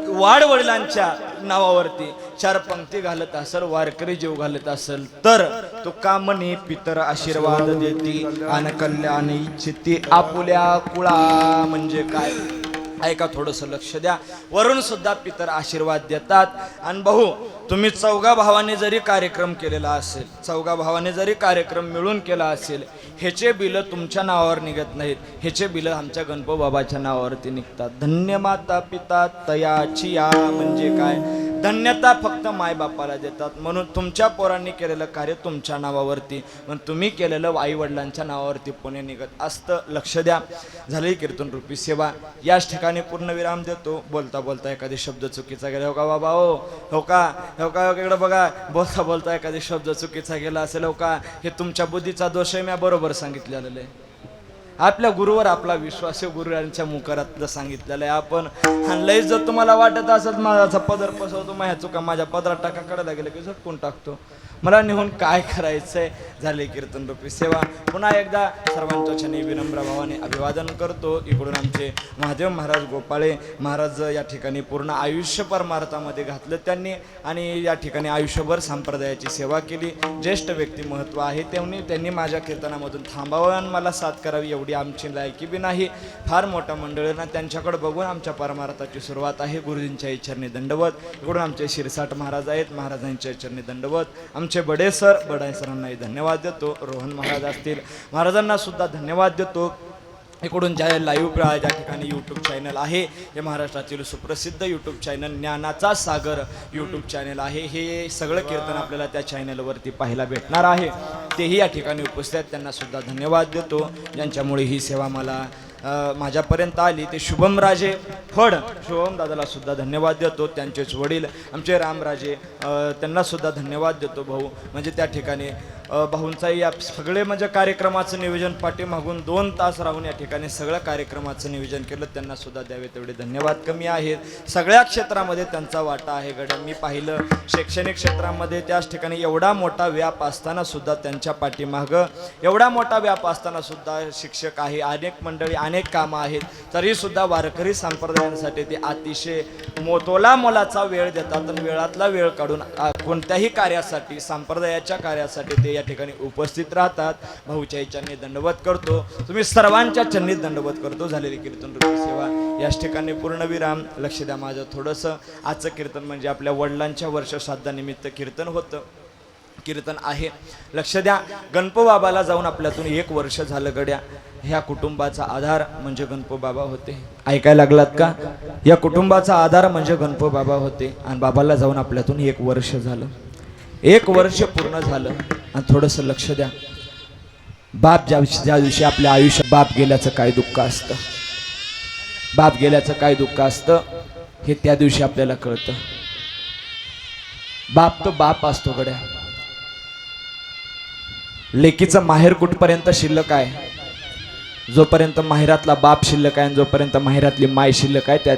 वाडवडिलांच्या नावावरती 4 पंक्ती घालत असेल, वारकरी जीव घालत असेल, तर तो का म्हणे पितर आशीर्वाद देती आणि कल्याण इच्छिती आपुल्या कुळा. म्हणजे काय? ऐका, थोडंसं लक्ष द्या. वरून सुद्धा पितर आशीर्वाद देतात. आणि भाऊ, तुम्ही 4 भावाने जरी कार्यक्रम केलेला असेल, 4 भावाने जरी कार्यक्रम मिळून केला असेल, ह्याचे बिलं तुमच्या नावावर निघत नाहीत, ह्याचे बिलं आमच्या गणपती बाबाच्या नावावरती निघतात. धन्य माता पिता तयाची या. म्हणजे काय? धन्यता फक्त मायबापाला देतात. म्हणून तुमच्या पोरांनी केलेलं कार्य तुमच्या नावावरती, पण तुम्ही केलेलं आई वडिलांच्या नावावरती पुणे निघत असतं. लक्ष द्या. झाली कीर्तन रूपी सेवा. याच ठिकाणी पूर्ण विराम देतो. बोलता बोलता एखादी शब्द चुकीचा गेला, हो का बाबा, हो का इकडे बघा, बोलता बोलता एखादी शब्द चुकीचा गेला असेल, हो का, हे तुमच्या बुद्धीचा दोष आहे. मी बरोबर सांगितलेलं आहे. आपल्या गुरुवर आपला विश्वास आहे, गुरुवांच्या मुखारातलं सांगितलेलं आहे आपण. आणि लई जर तुम्हाला वाटत असत माझा पदर पसवतो, माझ्या चुका माझ्या पदरात टाकाकडे गेलं की झटकून टाकतो, मला नेहून काय करायचंय. झाले कीर्तन रूपी सेवा. पुन्हा एकदा सर्वांच्या क्षणी विनम्र भावाने अभिवादन करतो. इकडून आमचे महादेव महाराज गोपाळे महाराज या ठिकाणी पूर्ण आयुष्य परमार्थामध्ये घातलं त्यांनी, आणि या ठिकाणी आयुष्यभर संप्रदायाची सेवा केली. ज्येष्ठ व्यक्तिमत्व आहे, त्यांनी माझ्या कीर्तनामधून थांबावं आणि मला साथ करावी एवढी आमची लायकी बी नाही. फार मोठ्या मंडळींना त्यांच्याकडे बघून आमच्या परमार्थाची सुरुवात आहे. गुरुजींच्या चरणी दंडवत. इकडून आमचे शिरसाट महाराज आहेत, महाराजांच्या चरणी दंडवत. आमचे बडे सरांनाही धन्यवाद देतो. रोहन महाराज असतील, महाराजांना सुद्धा धन्यवाद देतो. इकडून ज्या लाईव्ह ज्या ठिकाणी यूट्यूब चॅनल आहे, हे महाराष्ट्रातील सुप्रसिद्ध यूट्यूब चॅनल ज्ञानाचा सागर यूट्यूब चॅनल आहे. हे सगळं कीर्तन आपल्याला त्या चॅनलवरती पाहायला भेटणार आहे. तेही या ठिकाणी उपस्थित आहेत, त्यांना सुद्धा धन्यवाद देतो. ज्यांच्यामुळे ही सेवा मला माझ्यापर्यंत आली. ते शुभम राजे फड, शुभम दादाला सुद्धा धन्यवाद देतो. त्यांचेच वडील आमचे रामराजे, त्यांना सुद्धा धन्यवाद देतो भाऊ. म्हणजे त्या ठिकाणी भाऊंचाही या सगळे म्हणजे कार्यक्रमाचं नियोजन पाठीमागून 2 तास राहून या ठिकाणी सगळं कार्यक्रमाचं नियोजन केलं. त्यांना सुद्धा द्यावे तेवढे धन्यवाद कमी आहेत. सगळ्या क्षेत्रामध्ये त्यांचा वाटा आहे गड्या. मी पाहिलं शैक्षणिक क्षेत्रामध्ये त्याच ठिकाणी एवढा मोठा व्याप असताना सुद्धा त्यांच्या पाठीमागं एवढा मोठा व्याप असताना सुद्धा शिक्षक आहे, अनेक मंडळी, अनेक कामं आहेत, तरी सुद्धा वारकरी संप्रदायांसाठी ते अतिशय तोला मोलाचा वेळ देतात. आणि वेळातला वेळ काढून कोणत्याही कार्यासाठी, संप्रदायाच्या कार्यासाठी ते या ठिकाणी उपस्थित राहतात. भाऊच्या चरणी दंडवत करतो. तुम्ही सर्वांच्या चरणी दंडवत करतो. झालेली कीर्तन रूपी सेवा याच ठिकाणी पूर्णविराम. लक्ष द्या माझं थोडंसं. आजचं कीर्तन म्हणजे आपल्या वडिलांच्या वर्षश्राद्धानिमित्त कीर्तन होतं. कीर्तन आहे. लक्ष द्या, गणपबाबाला जाऊन आपल्यातून 1 वर्ष झालं गड्या. ह्या कुटुंबाचा आधार म्हणजे गणपबाबा होते. ऐकायला लागलात का? या कुटुंबाचा आधार म्हणजे गणपबाबा होते. आणि बाबाला जाऊन आपल्यातून 1 वर्ष झालं. 1 वर्ष पूर्ण झालं. आणि थोडंसं लक्ष द्या, बाप ज्या दिवशी आपल्या आयुष्यात बाप गेल्याचं काय दुःख असतं, बाप गेल्याचं काय दुःख असतं हे त्या दिवशी आपल्याला कळतं. बाप तो बाप असतो गड्या. लेकीचं माहेर कुठपर्यंत शिल्लक आहे? जोपर्यंत माहेरातला बाप शिल्लक आहे, जोपर्यंत माहेरातली माय शिल्लक आहे, त्या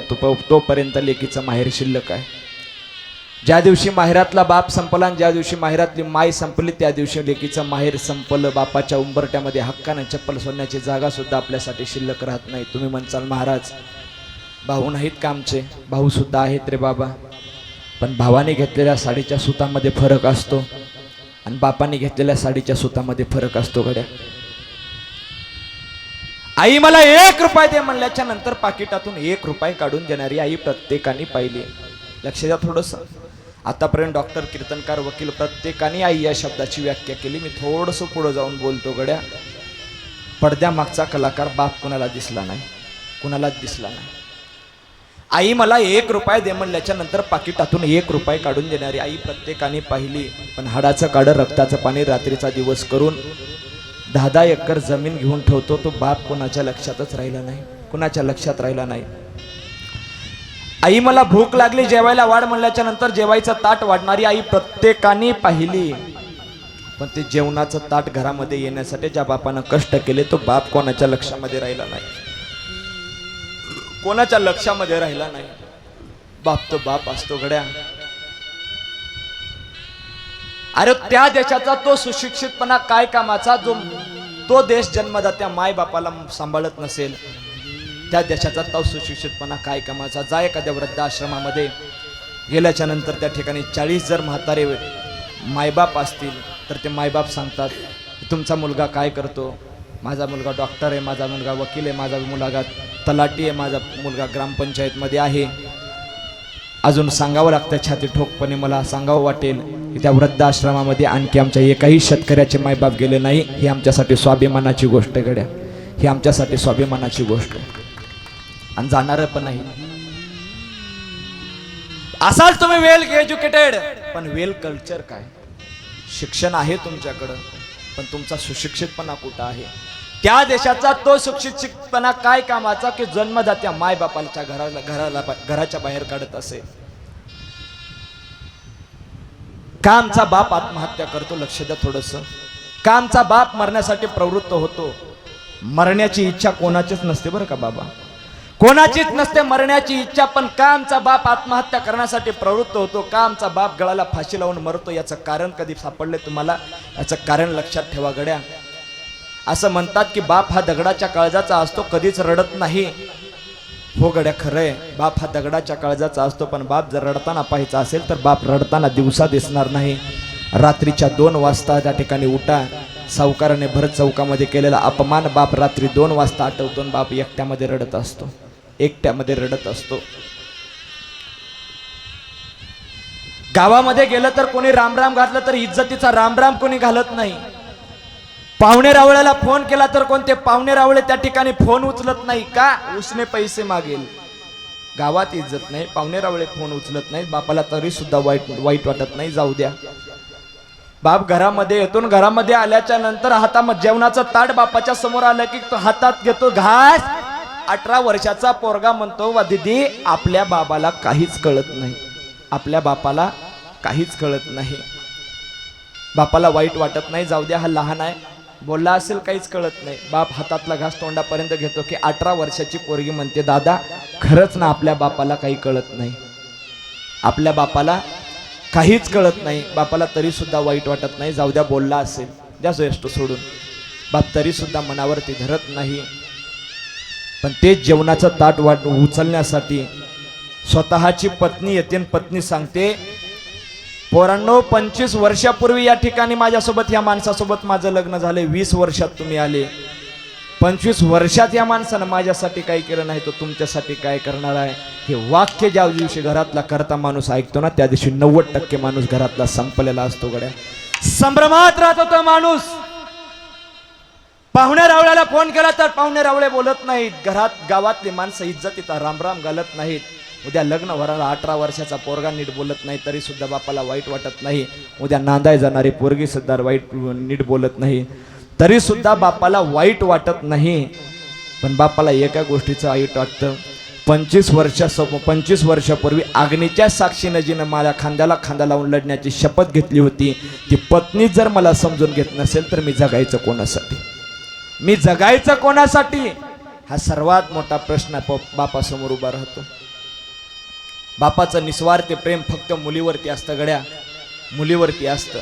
तोपर्यंत लेकीचं माहेर शिल्लक आहे. ज्या दिवशी माहेरातला बाप संपला आणि ज्या दिवशी माहेरातली माय संपली, त्या दिवशी लेकीचं माहेर संपलं. बापाच्या उंबरट्यामध्ये हक्काने चप्पल सोडण्याची जागा सुद्धा आपल्यासाठी शिल्लक राहत नाही. तुम्ही म्हणसाल महाराज भाऊ नाहीत का आमचे? भाऊ सुद्धा आहेत रे बाबा, पण भावाने घेतलेल्या साडीच्या सुतामध्ये फरक असतो आणि बापाने घेतलेल्या साडीच्या सुतामध्ये फरक असतो गड्या. आई मला 1 रुपया दे म्हणल्याच्या नंतर पाकिटातून 1 रुपया काढून देणारी आई प्रत्येकाने पाहिली. लक्ष द्या थोडंसं. आतापर्यंत डॉक्टर, कीर्तनकार, वकील प्रत्येकाने आई या शब्दाची व्याख्या केली. मी थोडंसं पुढे जाऊन बोलतो गड्या. पडद्यामागचा कलाकार बाप कुणाला दिसला नाही, कुणालाच दिसला नाही. आई मला 1 रुपया दे म्हणल्याच्या नंतर पाकिटातून 1 रुपया काढून देणारी आई प्रत्येकाने पाहिली. पण हाडाचं काढं रक्ताचं पाणी रात्रीचा दिवस करून 10-10 एकर जमीन घेऊन ठेवतो तो बाप कोणाच्या लक्षातच राहिला नाही, कुणाच्या लक्षात राहिला नाही. आई मला भूक लागली, जेवायला वाढ म्हणल्याच्या नंतर जेवायचं ताट वाढणारी आई प्रत्येकाने पाहिली. पण ते जेवणाचं ताट घरामध्ये येण्यासाठी ज्या बापानं कष्ट केले तो बाप कोणाच्या लक्षामध्ये राहिला नाही, कोणाच्या लक्षामध्ये राहिला नाही. बाप तो बाप असतो गड्या. अरे त्या देशाचा तो सुशिक्षितपणा काय कामाचा जो तो देश जन्मदात्या माय बापाला सांभाळत नसेल, त्या देशाचा तो सुशिक्षितपणा काय कामाचा. जा एखाद्या वृद्धाश्रमामध्ये गेल्याच्या नंतर त्या ठिकाणी 40 जर म्हातारे मायबाप असतील तर ते मायबाप सांगतात, तुमचा मुलगा काय करतो? माझा मुलगा डॉक्टर आहे, माझा मुलगा वकील आहे, माझा मुलगा तलाठी आहे, माझा मुलगा ग्रामपंचायतमध्ये आहे. अजून सांगावं लागतं छाती ठोकपणे, मला सांगावं वाटेल की त्या वृद्धाश्रमामध्ये आणखी आमच्या एकाही शेतकऱ्याचे मायबाप गेले नाही. ही आमच्यासाठी स्वाभिमानाची गोष्ट गड्या, ही आमच्यासाठी स्वाभिमानाची गोष्ट. आणि जाणार पण नाही. असाल तुम्ही वेल एज्युकेटेड, पण वेल कल्चर काय? शिक्षण आहे तुमच्याकडं, पण तुमचा सुशिक्षितपणा कुठं आहे? त्या देशाचा तो सुशिक्षितपणा काय कामाचा की जन्मदात्या माय बापाच्या घराच्या बाहेर काढत असे. का आमचा बाप आत्महत्या करतो? लक्ष द्या थोडस. का आमचा बाप मरण्यासाठी प्रवृत्त होतो? मरण्याची इच्छा कोणाचीच नसते बरं का बाबा, कोणाचीच नसते मरण्याची इच्छा. पण का आमचा बाप आत्महत्या करण्यासाठी प्रवृत्त होतो? का आमचा बाप गळाला फाशी लावून मरतो? याचं कारण कधी सापडले तुम्हाला? याचं कारण लक्षात ठेवा गड्या. असं म्हणतात की बाप हा दगडाच्या काळजाचा असतो, कधीच रडत नाही. हो गड्या, खरंय, बाप हा दगडाच्या काळजाचा असतो, पण बाप जर रडताना पाहायचा असेल तर बाप रडताना दिवसा दिसणार नाही. रात्रीच्या 2 वाजता त्या ठिकाणी उठा. सावकाराने भरत चौकामध्ये केलेला अपमान बाप रात्री 2 वाजता आठवतो. बाप एकट्यामध्ये रडत असतो, एकट्यामध्ये रडत असतो. गावामध्ये गेलं तर कोणी रामराम घातलं तर इज्जतीचा रामराम कोणी घालत नाही. पाहुणे रावळ्याला फोन केला तर कोणते पाहुणे रावळे त्या ठिकाणी फोन उचलत नाही. का? उसने पैसे मागेल. गावात इज्जत नाही, पाहुणे रावळे फोन उचलत नाही. बापाला तरी सुद्धा वाईट वाटत नाही, जाऊ द्या. बाप घरामध्ये येतो, घरामध्ये आल्याच्या नंतर हातामध्ये जेवणाचं ताट बापाच्या समोर आलं की तो हातात घेतो घास. 18 वर्षाचा पोरगा म्हणतो, वा दीदी आपल्या बाबाला काहीच कळत नाही, आपल्या बापाला काहीच कळत नाही. बापाला वाईट वाटत नाही, जाऊ द्या, हा लहान आहे, बोलला असेल काहीच कळत नाही. बाप हातातला घास तोंडापर्यंत घेतो की 18 वर्षाची पोरगी म्हणते, दादा खरंच ना आपल्या बापाला काही कळत नाही, आपल्या बापाला काहीच कळत नाही. बापाला तरी सुद्धा वाईट वाटत नाही, जाऊ द्या, बोलला असेल, द्या ज्येष्ठ सोडून. बाप तरी सुद्धा मनावरती धरत नाही. पण तेच जेवणाचं ताट उचलण्यासाठी स्वतःची पत्नी येते. पत्नी सांगते, पोरांनो 25 वर्षापूर्वी या ठिकाणी माझ्यासोबत, या माणसासोबत माझं लग्न झाले, 20 वर्षात तुम्ही आले. 25 वर्षात या माणसानं माझ्यासाठी काय केलं नाही तो तुमच्यासाठी काय करणार आहे, हे वाक्य ज्या दिवशी घरातला करता माणूस ऐकतो ना त्या दिवशी 90% माणूस घरातला संपलेला असतो गड्या. संभ्रमात राहत होता माणूस. पाहुण्या रावळ्याला फोन केला तर पाहुणे रावळे बोलत नाहीत. घरात गावातली माणसं इज्जतीत रामराम घालत नाहीत. उद्या लग्न वराला 18 वर्षाचा पोरगा नीट बोलत नाही तरी सुद्धा बापाला वाईट वाटत नाही. उद्या नांदाय जाणारी पोरगी सुद्धा वाईट नीट बोलत नाही तरी सुद्धा बापाला वाईट वाटत नाही. पण बापाला एका गोष्टीचं वाईट वाटतं. 25 वर्षापूर्वी अग्नीच्या साक्षीनं जिनं माझ्या खांद्याला खांदा लावून लढण्याची शपथ घेतली होती ती पत्नी जर मला समजून घेत नसेल तर मी जगायचं कोणासाठी, मी जगायचं कोणासाठी, हा सर्वात मोठा प्रश्न बापासमोर उभा राहतो. बापाचं निस्वार्थ प्रेम फक्त मुलीवरती असतं गड्या, मुलीवरती असतं.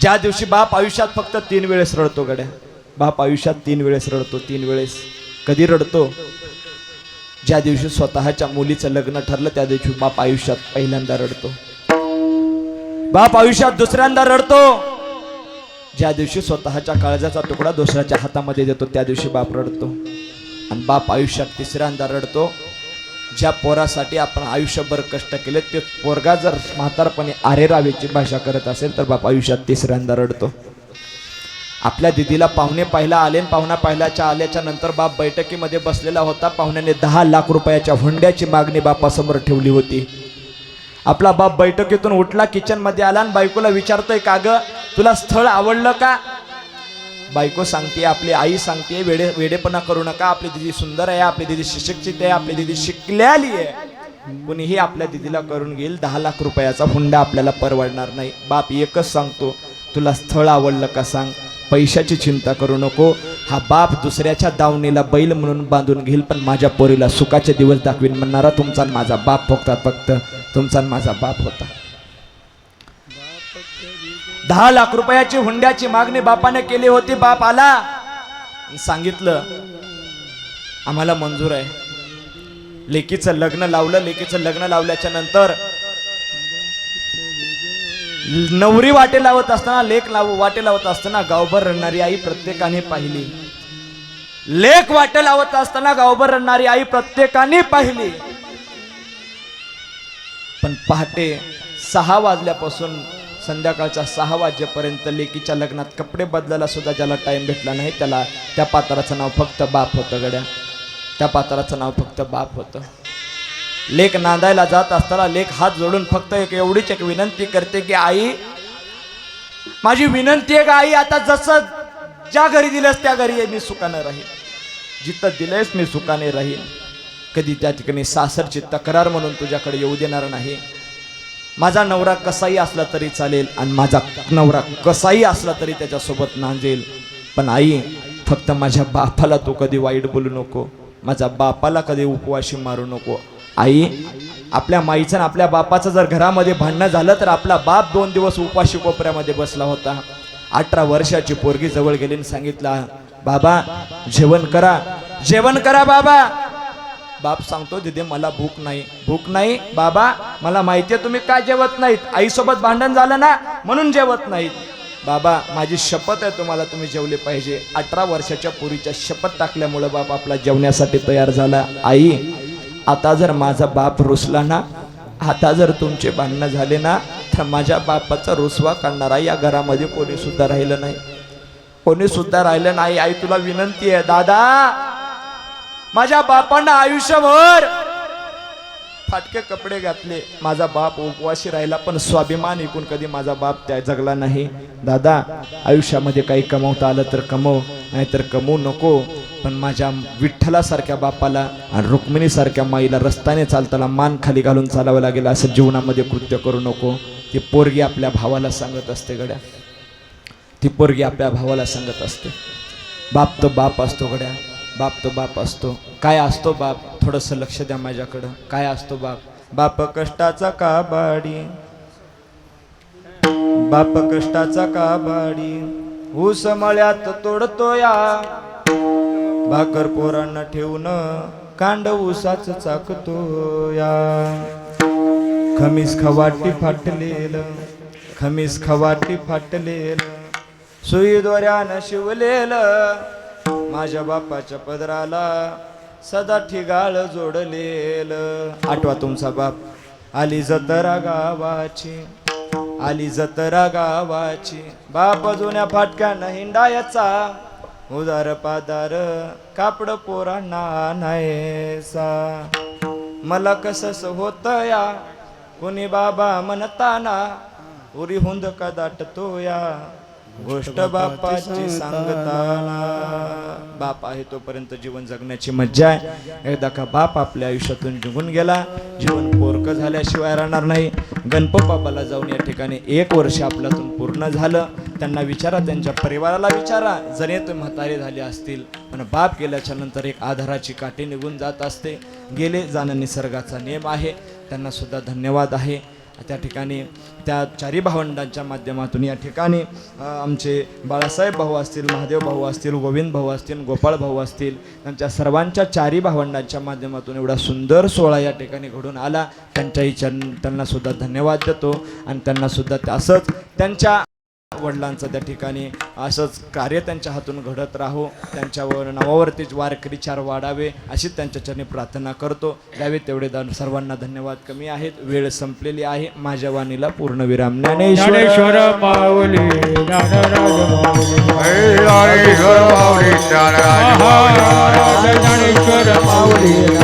ज्या दिवशी बाप आयुष्यात फक्त 3 वेळेस रडतो गड्या, बाप आयुष्यात 3 वेळेस रडतो. 3 वेळेस कधी रडतो? ज्या दिवशी स्वतःच्या मुलीचं लग्न ठरलं त्या दिवशी बाप आयुष्यात पहिल्यांदा रडतो. बाप आयुष्यात दुसऱ्यांदा रडतो ज्या दिवशी स्वतःच्या काळजाचा तुकडा दुसऱ्याच्या हातामध्ये देतो त्या दिवशी बाप रडतो. आणि बाप आयुष्यात तिसऱ्यांदा रडतो ज्या पोरासाठी आपण आयुष्यभर कष्ट केले ते पोरगा जर म्हातारपणे आरेरावेची भाषा करत असेल तर बाप आयुष्यात तिसऱ्यांदा रडतो. आपल्या दिदीला पाहुणे पाहिला आले, पाहुणा पाहिल्याच्या आल्याच्या नंतर बाप बैठकीमध्ये बसलेला होता. पाहुण्याने 10 लाख रुपयाच्या हुंड्याची मागणी बापासमोर ठेवली होती. आपला बाप बैठकीतून उठला, किचन मध्ये आला आणि बायकोला विचारतोय का ग तुला स्थळ आवडलं का? बायको सांगते, आपली आई सांगते वेडेपणा करू नका, आपली दिदी सुंदर आहे, आपली दिदी शिक्षित आहे, आपली दिदी शिकलेली आहे. कुणीही आपल्या दिदीला करून घेईल. 10 लाख रुपयाचा हुंडा आपल्याला परवडणार नाही. बाप एकच सांगतो, तुला स्थळ आवडलं का सांग, पैशाची चिंता करू नको. हा बाप दुसऱ्याच्या दावणीला बैल म्हणून बांधून घेईल पण माझ्या पोरीला सुखाचे दिवस दाखवीन म्हणणारा तुमचा माझा बाप फक्त तुमचा माझा बाप होता. 10 लाख रुपयाची हुंड्याची मागणी बापाने केली होती. बाप आला सांगितलं आम्हाला मंजूर आहे. लेकीचं लग्न लावलं. लेकीचं लग्न लावल्याच्या नंतर नवरी वाटे लावत असताना, लेक वाटे लावत असताना गावभर रडणारी आई प्रत्येकाने पाहिली. लेक वाटे लावत असताना गावभर रडणारी आई प्रत्येकाने पाहिली. पण पहाटे 6 वाजल्यापासून संध्याकाळच्या 6 वाजेपर्यंत लेकीच्या लग्नात कपडे बदलायला सुद्धा ज्याला टाइम भेटला नाही त्याला त्या पात्राचं नाव फक्त बाप होतं गड्या. त्या पात्राचं नाव फक्त बाप होतं. लेक नांदायला जात असताना लेक हात जोडून फक्त एवढीच एक विनंती करते की आई, माझी विनंती आहे का आई, आता जसं ज्या घरी दिलंस त्या घरी मी सुखाने राहीन, जिथं दिलंयस मी सुखाने राहीन. कधी त्या ठिकाणी सासरची तक्रार म्हणून तुझ्याकडे येऊ देणार नाही. माझा नवरा कसाही असला तरी चालेल आणि माझा नवरा कसाही असला तरी त्याच्यासोबत नांदेल. पण आई, फक्त माझ्या बापाला तू कधी वाईट बोलू नको, माझ्या बापाला कधी उपवाशी मारू नको. आई, आपल्या माईचं आपल्या बापाचं जर घरामध्ये भांडणं झालं तर आपला बाप 2 दिवस उपाशी कोपऱ्यामध्ये बसला होता. 18 वर्षाची पोरगी जवळ गेली आणि सांगितलं, बाबा जेवण करा, जेवण करा बाबा. बाप सांगतो, दिदे मला भूक नाही. भूक नाही बाबा, मला माहिती आहे तुम्ही काय जेवत नाहीत, आईसोबत भांडण झालं ना म्हणून जेवत नाहीत. बाबा माझी शपथ आहे तुम्हाला, तुम्ही जेवले पाहिजे. 18 वर्षाच्या पोरीच्या शपथ टाकल्यामुळे बाप आपला जेवण्यासाठी तयार झाला. आई, आता जर माझा बाप रुसला ना, आता जर तुमचे भांडणं झाले ना तर माझ्या बापाचा रुसवा काढणारा या घरामध्ये कोणी सुद्धा राहिलं नाही, कोणी सुद्धा राहिलं नाही. आई तुला विनंती आहे दादा, माझ्या बापांना आयुष्यभर फाटके कपडे घातले, माझा बाप उपवाशी राहिला पण स्वाभिमान ऐकून कधी माझा बाप त्या जगला नाही. दादा आयुष्यामध्ये काही कमवता आलं तर कमव, नाहीतर कमवू नको. पण माझ्या विठ्ठलासारख्या बापाला आणि रुक्मिणीसारख्या माईला रस्त्याने चालताना मान खाली घालून चालावं लागेल असं जीवनामध्ये कृत्य करू नको. ती पोरगी आपल्या भावाला सांगत असते गड्या, ती पोरगी आपल्या भावाला सांगत असते. बाप तो बाप असतो गड्या, बाप तो बाप असतो. काय असतो बाप, थोडंसं लक्ष द्या माझ्याकडं. काय असतो बाप? बाप कष्टाचा काबाडी, बाप कष्टाचा काबाडी, ऊस मळ्यात तोडतो या, भाकर पोरांना ठेवून कांड ऊसाच चाकतो या. खमीस खवाटी फाटलेलं, खमीस खवाटी फाटलेलं, सुई दोऱ्यानं शिवलेलं, माझ्या बापाच्या पदराला सदा ठिगाळ जोडलेल. आठवा तुमचा बाप आली जतरा गावाची, आली जतरा गावाची. बाप जुन्या फाटक्यानं हिंडायचा, उदार पादार कापड पोरांना आणायचा. मला कसस होत या कोणी बाबा म्हणताना, उरी हुंद का दाटतो या गोष्ट बापाची सांगताना. बाप आहे तोपर्यंत जीवन जगण्याची मज्जा आहे. एकदा का बाप आपल्या आयुष्यातून निघून गेला, जीवन पोरकं झाल्याशिवाय राहणार नाही. गणपत बाबाला जाऊन या ठिकाणी 1 वर्ष आपल्यातून पूर्ण झालं. त्यांना विचारा, त्यांच्या परिवाराला विचारा, जरी ते म्हातारे झाले असतील पण बाप गेल्याच्या नंतर एक आधाराची काठी निघून जात असते. गेले जाणं निसर्गाचा नियम आहे. त्यांना सुद्धा धन्यवाद आहे. त्या ठिकाणी त्या चारी भावंडांच्या माध्यमातून या ठिकाणी आमचे बाळासाहेब भाऊ असतील, महादेव भाऊ असतील, गोविंद भाऊ असतील, गोपाळ भाऊ असतील, त्यांच्या सर्वांच्या चारी भावंडांच्या माध्यमातून एवढा सुंदर सोहळा या ठिकाणी घडून आला. त्यांच्याही त्यांना सुद्धा धन्यवाद देतो. आणि त्यांना सुद्धा असंच त्यांच्या वडिलांचं त्या ठिकाणी असंच कार्य त्यांच्या हातून घडत राहो, त्यांच्यावर नावावरतीच वारकरी 4 वाढावे अशी त्यांच्या चरणी प्रार्थना करतो. द्यावे तेवढे दान. सर्वांना धन्यवाद. कमी आहेत, वेळ संपलेली आहे. माझ्या वाणीला पूर्णविराम. ज्ञानेश्वर माऊली ज्ञानराज माऊली ज्ञानेश्वर माऊली, ज्ञानराज माऊली. ज्ञानेश्वर माऊली